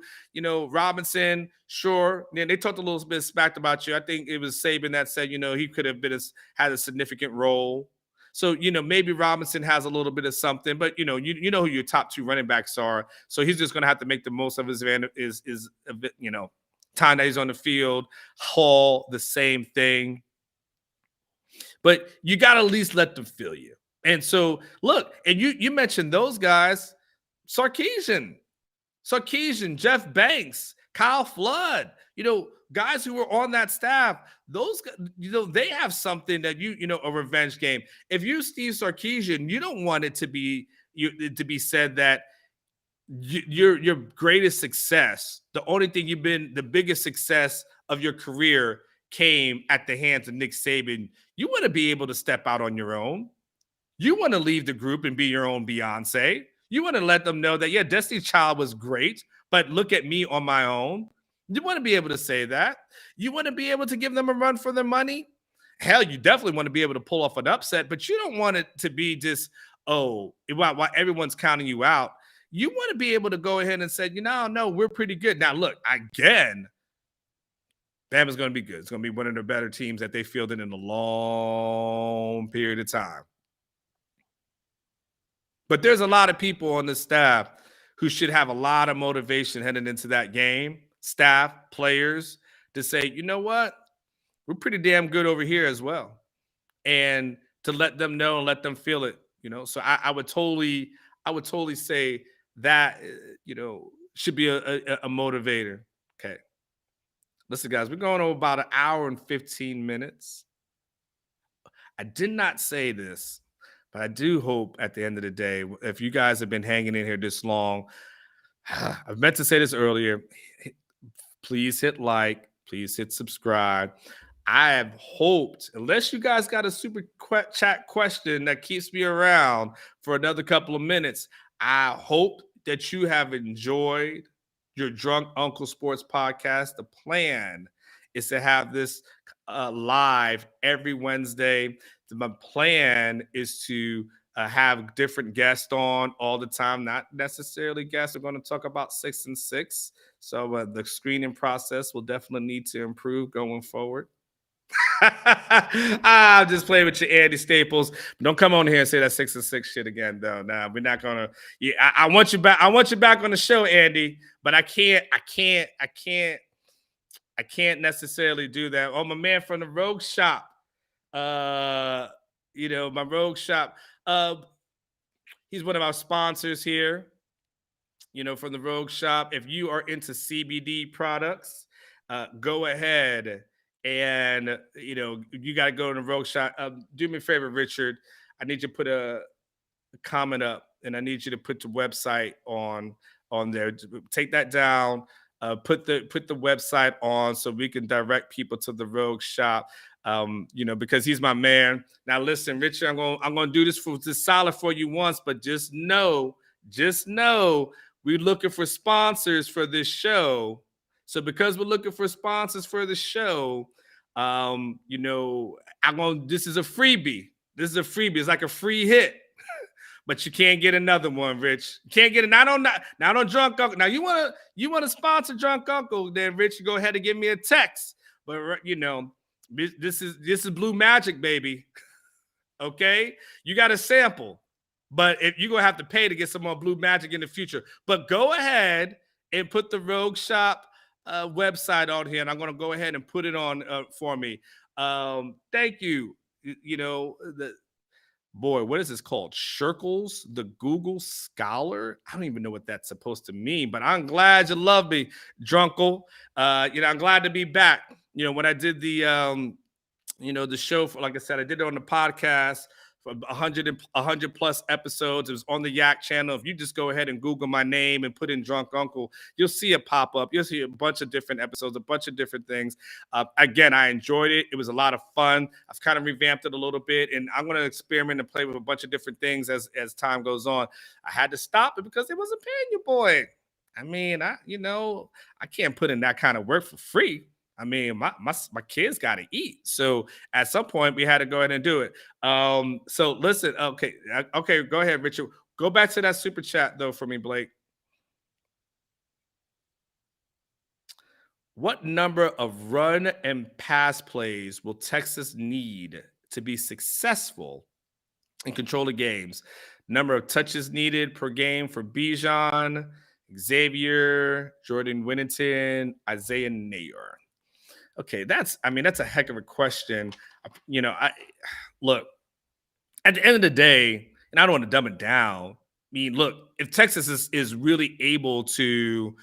Robinson, sure. They talked a little bit smacked about you. I think it was Saban that said, he could have had a significant role. So, maybe Robinson has a little bit of something, but you know who your top two running backs are. So he's just going to have to make the most of his time that he's on the field. Hall, the same thing. But you got to at least let them feel you. And so, look, and you mentioned those guys, Sarkisian, Jeff Banks, Kyle Flood, guys who were on that staff, those, they have something that a revenge game. If you're Steve Sarkisian, you don't want it to be said that your greatest success, the only thing the biggest success of your career came at the hands of Nick Saban. You want to be able to step out on your own. You want to leave the group and be your own Beyonce. You want to let them know that, yeah, Destiny's Child was great, but look at me on my own. You want to be able to say that. You want to be able to give them a run for their money. Hell, you definitely want to be able to pull off an upset, but you don't want it to be just, while everyone's counting you out. You want to be able to go ahead and say, no, we're pretty good. Now, look, again, Bama's going to be good. It's going to be one of the better teams that they fielded in a long period of time. But there's a lot of people on the staff who should have a lot of motivation heading into that game, staff, players, to say, you know what? We're pretty damn good over here as well. And to let them know and let them feel it, So I would totally say that, should be a motivator. Okay. Listen, guys, we're going over about an hour and 15 minutes. I did not say this, but I do hope at the end of the day, if you guys have been hanging in here this long, I've meant to say this earlier, please hit like, please hit subscribe. I have hoped, unless you guys got a super chat question that keeps me around for another couple of minutes, I hope that you have enjoyed your Drunk Uncle Sports podcast. The plan is to have this live every Wednesday. My plan is to have different guests on all the time, not necessarily guests. We're going to talk about 6 and 6. So the screening process will definitely need to improve going forward. I'm just playing with you, Andy Staples. Don't come on here and say that 6 and 6 shit again, though. Nah, we're not gonna. Yeah, I want you back. I want you back on the show, Andy. But I can't necessarily do that. Oh, my man from the Rogue Shop. My Rogue Shop. He's one of our sponsors here. From the Rogue Shop. If you are into CBD products, go ahead. And, you got to go to the Rogue Shop. Do me a favor, Richard. I need you to put a comment up, and I need you to put the website on there. Take that down. Put the website on so we can direct people to the Rogue Shop. Because he's my man. Now, listen, Richard, I'm gonna do this solid for you once, but just know, we're looking for sponsors for this show. So because we're looking for sponsors for the show, this is a freebie. It's like a free hit, but you can't get another one, Rich. You can't get it. Not on Drunk Uncle. Now you want to sponsor Drunk Uncle, then Rich, you go ahead and give me a text. But this is Blue Magic, baby. Okay, you got a sample, but if you're gonna have to pay to get some more Blue Magic in the future. But go ahead and put the Rogue Shop website on here, and I'm going to go ahead and put it on for me. Thank you. What is this called? Shirkles, the Google Scholar. I don't even know what that's supposed to mean, but I'm glad you love me, Drunkle. I'm glad to be back. When I did the show, like I said, I did it on the podcast. 100 plus episodes. It was on the Yak channel. If you just go ahead and Google my name and put in Drunk Uncle, you'll see it pop up. You'll see a bunch of different episodes, a bunch of different things. Again, I enjoyed it. It was a lot of fun. I've kind of revamped it a little bit, and I'm going to experiment and play with a bunch of different things as time goes on. I had to stop it because it wasn't paying you, boy. I mean, I can't put in that kind of work for free. I mean, my kids got to eat. So at some point we had to go ahead and do it. So listen, okay. Go ahead, Richard. Go back to that super chat though for me, Blake. What number of run and pass plays will Texas need to be successful and control the games? Number of touches needed per game for Bijan, Xavier, Jordan Whittington, Isaiah Nayor. Okay, that's a heck of a question. Look, at the end of the day, and I don't want to dumb it down. I mean, look, if Texas is really able to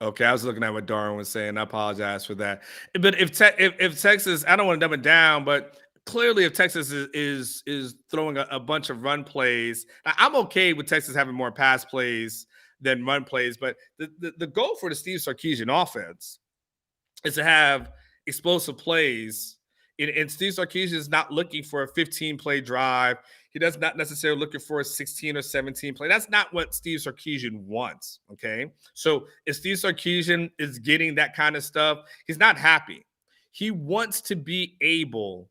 Okay, I was looking at what Darwin was saying. I apologize for that. But if Texas, I don't want to dumb it down, but clearly if Texas is throwing a bunch of run plays, I'm okay with Texas having more pass plays than run plays. But the goal for the Steve Sarkisian offense is to have explosive plays. And Steve Sarkisian is not looking for a 15 play drive. He does not necessarily looking for a 16 or 17 play. That's not what Steve Sarkisian wants. Okay. So if Steve Sarkisian is getting that kind of stuff, he's not happy. He wants to be able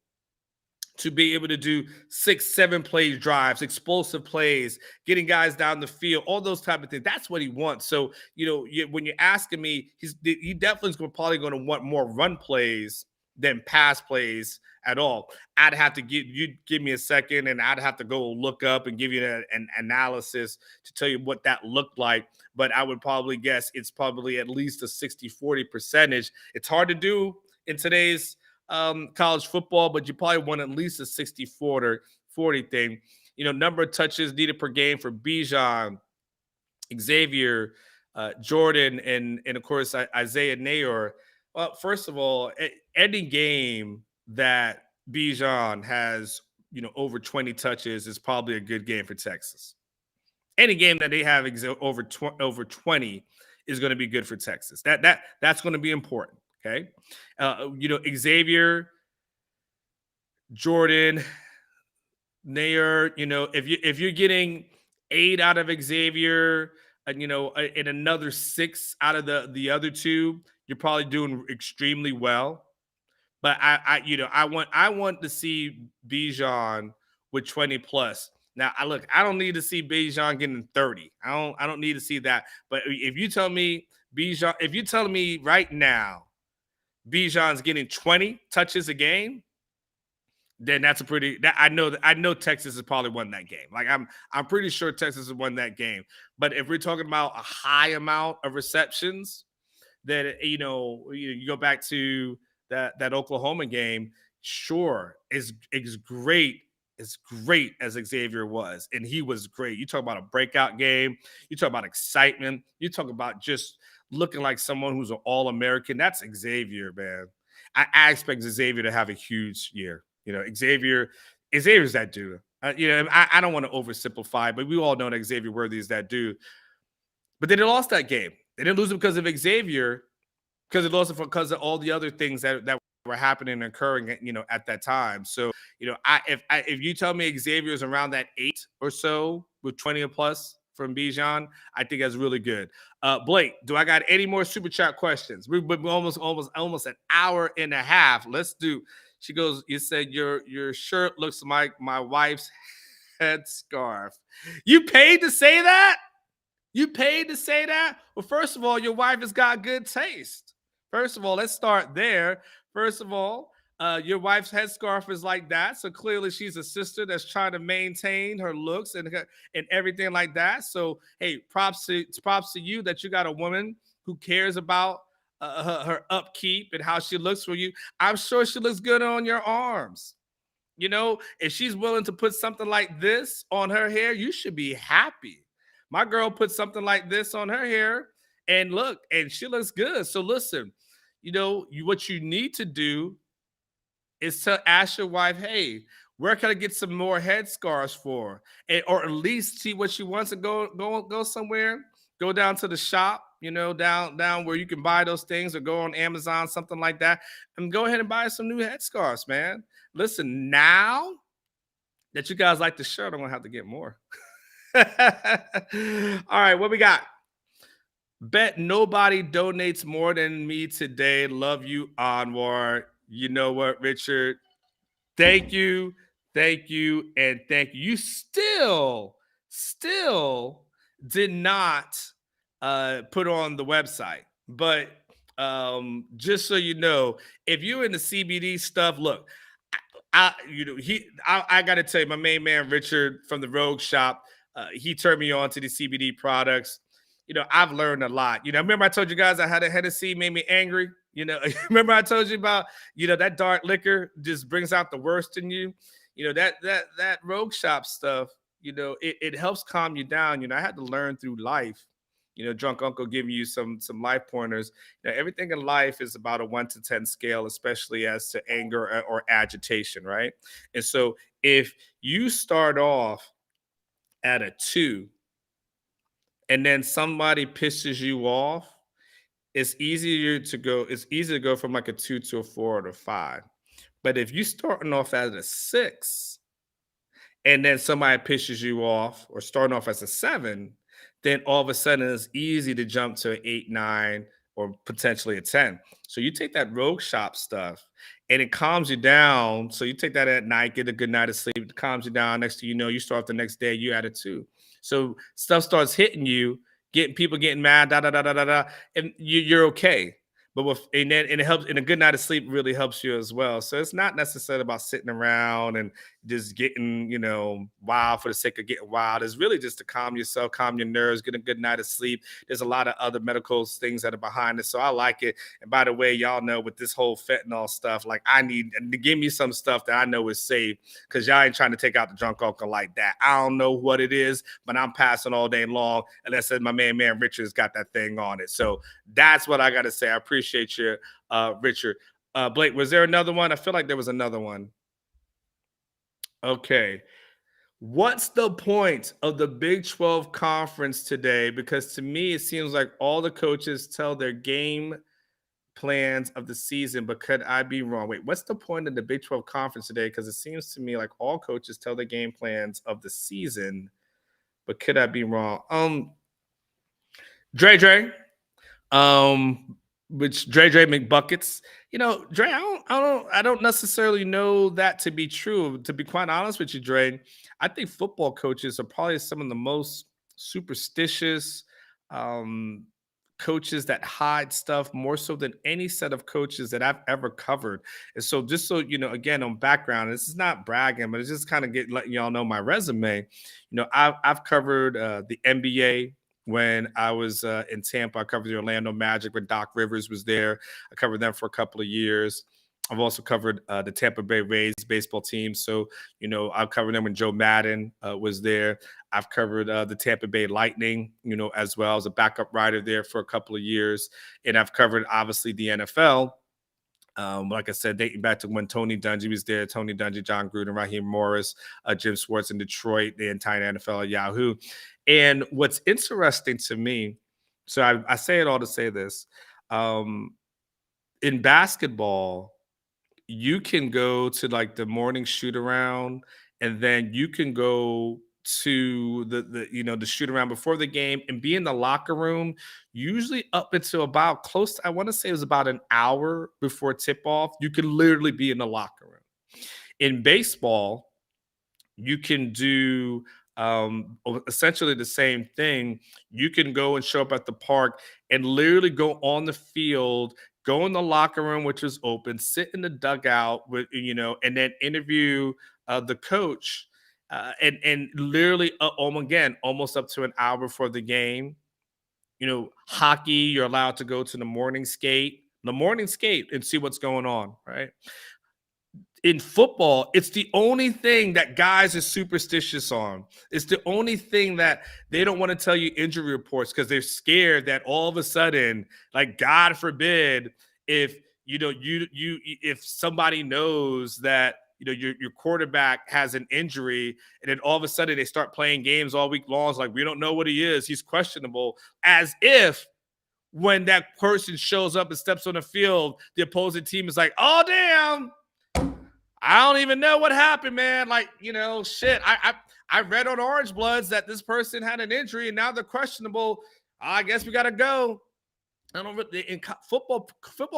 to do 6-7 play drives, explosive plays, getting guys down the field, all those type of things. That's what he wants. So, when you're asking me, he definitely is probably going to want more run plays than pass plays at all. I'd have to give me a second, and I'd have to go look up and give you an analysis to tell you what that looked like. But I would probably guess it's probably at least a 60-40 percentage. It's hard to do in today's college football, but you probably want at least a 60-40 thing. Number of touches needed per game for Bijan, Xavier, Jordan, and of course Isaiah Nayor. Well, first of all, any game that Bijan has over 20 touches is probably a good game for Texas. Any game that they have over 20 is going to be good for Texas. That's going to be important. Okay. Xavier, Jordan, Nair, if you're getting 8 out of Xavier, and another 6 out of the other 2, you're probably doing extremely well. But I want to see Bijan with 20 plus. Now, I don't need to see Bijan getting 30. I don't need to see that. But if you tell me Bijan, if you're telling me right now Bijan's getting 20 touches a game, then that's I know Texas has probably won that game. Like I'm pretty sure Texas has won that game. But if we're talking about a high amount of receptions, then you go back to that Oklahoma game. Sure, it's great. As great as Xavier was, and he was great. You talk about a breakout game. You talk about excitement. You talk about just looking like someone who's an All-American. That's Xavier, man. I expect Xavier to have a huge year. Xavier's that dude. I don't want to oversimplify, but we all know that Xavier Worthy is that dude. But they lost that game. They didn't lose it because of Xavier, because they lost it because of all the other things that were happening and occurring, at that time. So, if you tell me Xavier is around that 8 or so with 20 or plus from Bijan, I think that's really good. Blake, do I got any more super chat questions? We're almost an hour and a half. Let's do. She goes, you said your shirt looks like my wife's headscarf. You paid to say that? You paid to say that? Well, first of all, your wife has got good taste. First of all, let's start there. First of all, your wife's headscarf is like that. So clearly she's a sister that's trying to maintain her looks and everything like that. So, hey, props to you that you got a woman who cares about her upkeep and how she looks for you. I'm sure she looks good on your arms. If she's willing to put something like this on her hair, you should be happy. My girl put something like this on her hair and look, and she looks good. So listen, what you need to do is to ask your wife, hey, where can I get some more headscarves for? Or at least see what she wants to go somewhere. Go down to the shop, down where you can buy those things, or go on Amazon, something like that, and go ahead and buy some new headscarves, man. Listen, now that you guys like the shirt, I'm going to have to get more. All right, what we got? Bet nobody donates more than me today. Love you, Anwar. You know what, Richard? Thank you, and thank you. You still did not put on the website, but just so you know, if you're in the CBD stuff, look, I got to tell you, my main man Richard from the Rogue Shop, he turned me on to the CBD products. I've learned a lot. Remember I told you guys I had a Hennessy made me angry. Remember I told you about, that dark liquor just brings out the worst in you. That Rogue Shop stuff, it helps calm you down. I had to learn through life Drunk Uncle giving you some life pointers. Everything in life is about a 1 to 10 scale, especially as to anger or agitation, right? And so if you start off at a 2 and then somebody pisses you off, it's easy to go from like a 2 to a 4 or a 5. But if you starting off at a 6 and then somebody pisses you off or starting off as a 7, then all of a sudden it's easy to jump to an 8, 9, or potentially a 10. So you take that rogue shop stuff and it calms you down. So you take that at night, get a good night of sleep, it calms you down. Next thing you know, you start off the next day, you at a 2. So stuff starts hitting you, getting people getting mad, da da da da da da, and you're okay. But and it helps, and a good night of sleep really helps you as well. So it's not necessarily about sitting around and just getting, wild for the sake of getting wild. It's really just to calm yourself, calm your nerves, get a good night of sleep. There's a lot of other medical things that are behind it. So I like it. And by the way, y'all know with this whole fentanyl stuff, like I need to give me some stuff that I know is safe, because y'all ain't trying to take out the drunk uncle like that. I don't know what it is, but I'm passing all day long unless my man Richard's got that thing on it. So that's what I got to say. I appreciate you, Richard. Blake, was there another one? I feel like there was another one. Okay. What's the point of the Big 12 conference today? Because to me, it seems like all the coaches tell their game plans of the season, but could I be wrong? Wait, what's the point of the Big 12 conference today? Because it seems to me like all coaches tell their game plans of the season, but could I be wrong? Dre, which Dre McBuckets. Dre, I don't necessarily know that to be true. To be quite honest with you, Dre, I think football coaches are probably some of the most superstitious coaches that hide stuff more so than any set of coaches that I've ever covered. And so just so again, on background, this is not bragging, but it's just kind of letting y'all know my resume. I've covered the NBA. When I was in Tampa, I covered the Orlando Magic when Doc Rivers was there. I covered them for a couple of years. I've also covered the Tampa Bay Rays baseball team. So, I've covered them when Joe Madden was there. I've covered the Tampa Bay Lightning, as well as a backup writer there for a couple of years. And I've covered, obviously, the NFL. Like I said, dating back to when Tony Dungy was there, Tony Dungy, John Gruden, Raheem Morris, Jim Schwartz in Detroit, the entire NFL at Yahoo. And what's interesting to me, so I say it all to say this, in basketball, you can go to like the morning shoot around, and then you can go to the shoot around before the game and be in the locker room usually up until about close to, I want to say it was about an hour before tip off. You can literally be in the locker room. In baseball, you can do essentially the same thing. You can go and show up at the park and literally go on the field, go in the locker room, which is open, sit in the dugout with, and then interview the coach. And literally, again, almost up to an hour before the game. Hockey, you're allowed to go to the morning skate and see what's going on, right? In football, it's the only thing that guys are superstitious on. It's the only thing that they don't want to tell you injury reports, because they're scared that all of a sudden, like God forbid, if if somebody knows that your quarterback has an injury, and then all of a sudden they start playing games all week long. It's like, we don't know what he is. He's questionable. As if when that person shows up and steps on the field, the opposing team is like, oh, damn, I don't even know what happened, man. Like, shit. I read on Orange Bloods that this person had an injury and now they're questionable. I guess we got to go. I don't really, in football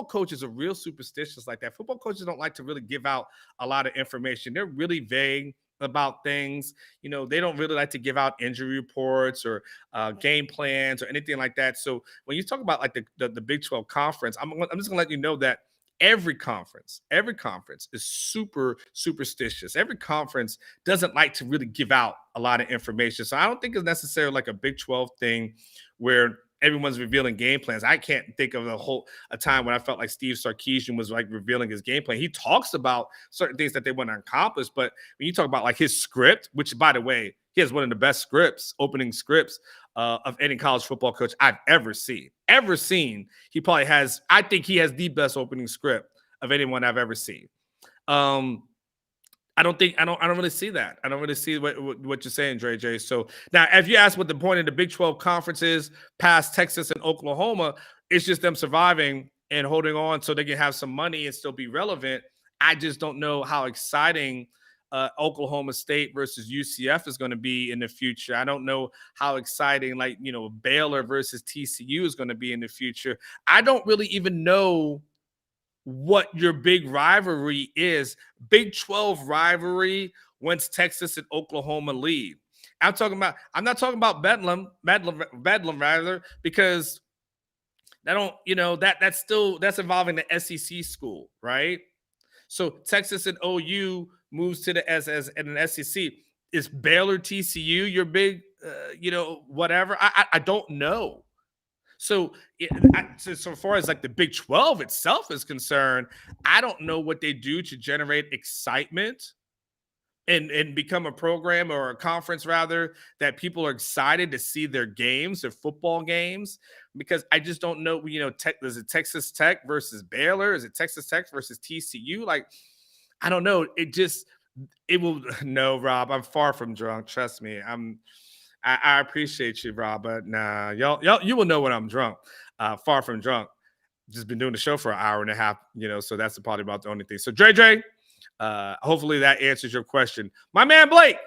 coaches are real superstitious like that. Football coaches don't like to really give out a lot of information. They're really vague about things. They don't really like to give out injury reports or game plans or anything like that. So when you talk about like the Big 12 conference, I'm just gonna let you know that every conference is super superstitious. Every conference doesn't like to really give out a lot of information. So I don't think it's necessarily like a Big 12 thing where everyone's revealing game plans. I can't think of a time when I felt like Steve Sarkisian was like revealing his game plan. He talks about certain things that they want to accomplish, but when you talk about like his script, which by the way, He has one of the best scripts, opening scripts of any college football coach I've ever seen. Ever seen. He probably has, I think he has the best opening script of anyone I've ever seen. I don't really see that. I don't really see what you're saying, Dre J. So now, if you ask what the point of the Big 12 conference is past Texas and Oklahoma, it's just them surviving and holding on so they can have some money and still be relevant. I just don't know how exciting Oklahoma State versus UCF is going to be in the future. I don't know how exciting, like, Baylor versus TCU is going to be in the future. I don't really even know what your big rivalry is. Big 12 rivalry once Texas and Oklahoma leave. I'm not talking about Bedlam rather, because that's involving the SEC school, right? So Texas and OU moves to the as an SEC. Is Baylor TCU your big whatever? I don't know. So far as like the Big 12 itself is concerned, I don't know what they do to generate excitement and become a program or a conference rather that people are excited to see their games, their football games, because I just don't know. Is it Texas Tech versus Baylor? Is it Texas Tech versus TCU? Like, I don't know. It will. No, Rob, I'm far from drunk. Trust me. I appreciate you, Rob, but nah, y'all, you will know when I'm drunk. Far from drunk. Just been doing the show for an hour and a half, so that's probably about the only thing. So, Dre, hopefully that answers your question. My man, Blake,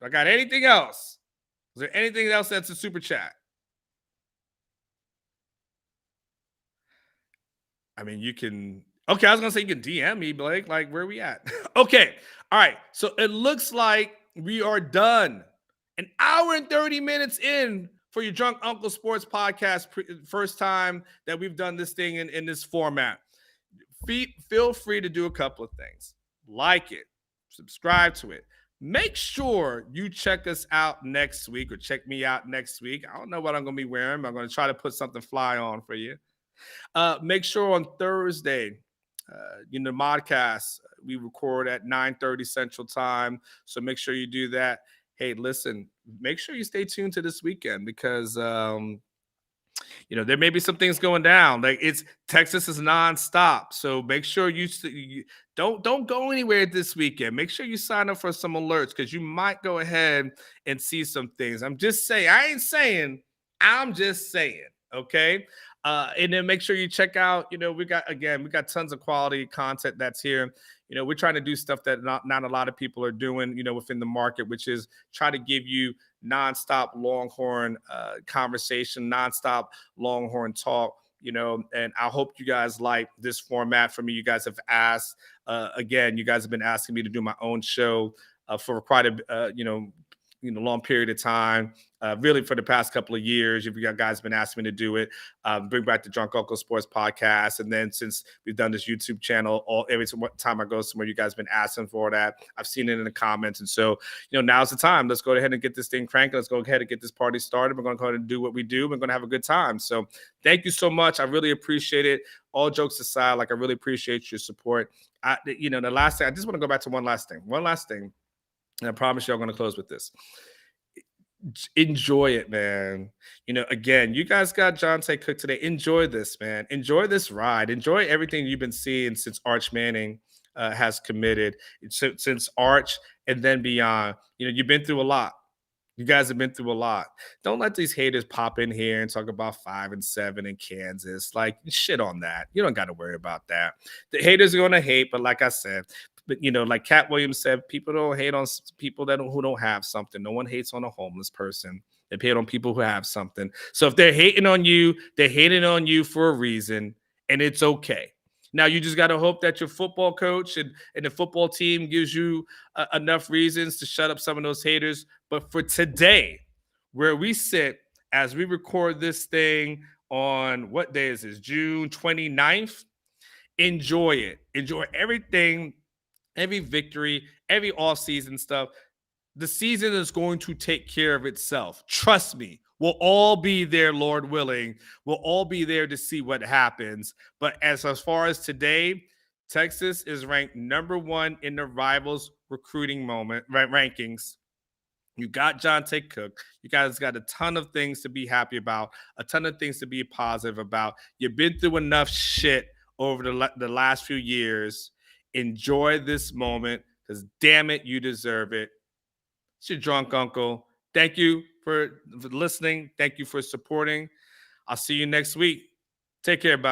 I got anything else? Is there anything else that's a super chat? I mean, you can. Okay, I was going to say you can DM me, Blake. Like, where are we at? Okay. All right. So it looks like we are done. An hour and 30 minutes in for your Drunk Uncle Sports podcast. First time that we've done this thing in this format. Feel free to do a couple of things. Like it. Subscribe to it. Make sure you check us out next week, or check me out next week. I don't know what I'm going to be wearing. I'm going to try to put something fly on for you. Make sure on Thursday, the modcast, we record at 9:30 Central Time. So make sure you do that. Hey, listen, make sure you stay tuned to this weekend, because there may be some things going down. Like, Texas is nonstop. So make sure you don't go anywhere this weekend. Make sure you sign up for some alerts, because you might go ahead and see some things. I'm just saying. I ain't saying. I'm just saying. Okay. And then make sure you check out, we got tons of quality content that's here. We're trying to do stuff that not a lot of people are doing, within the market, which is try to give you nonstop Longhorn conversation, nonstop Longhorn talk, and I hope you guys like this format for me. You guys have asked, again, you guys have been asking me to do my own show for quite a, long period of time. Really for the past couple of years, you guys been asking me to do it. Bring back the Drunk Uncle Sports podcast. And then since we've done this YouTube channel, every time I go somewhere, you guys have been asking for that. I've seen it in the comments. And so, now's the time. Let's go ahead and get this thing cranking. Let's go ahead and get this party started. We're going to go ahead and do what we do. We're going to have a good time. So thank you so much. I really appreciate it. All jokes aside, I really appreciate your support. The last thing, I just want to go back to one last thing. And I promise you I'm going to close with this. Enjoy it, man. Again, you guys got Jonte Cook today. Enjoy this, man. Enjoy this ride. Enjoy everything you've been seeing since Arch Manning has committed, since Arch and then beyond. You've been through a lot. You guys have been through a lot. Don't let these haters pop in here and talk about 5-7 in Kansas. Like, shit on that. You don't got to worry about that. The haters are going to hate, but like I said, like Cat Williams said, people don't hate on people who don't have something. No one hates on a homeless person. They hate on people who have something. So if they're hating on you, they're hating on you for a reason, and it's okay. Now, you just got to hope that your football coach and the football team gives you enough reasons to shut up some of those haters. But for today, where we sit as we record this thing on, what day is this? June 29th. Enjoy it. Enjoy everything, every victory, every off-season stuff. The season is going to take care of itself. Trust me. We'll all be there, Lord willing. We'll all be there to see what happens. But as far as today, Texas is ranked number 1 in the Rivals recruiting rankings. You got Jonte Cook. You guys got a ton of things to be happy about, a ton of things to be positive about. You've been through enough shit over the last few years. Enjoy this moment because, damn it, you deserve it. It's your drunk uncle. Thank you for listening. Thank you for supporting. I'll see you next week. Take care, bye.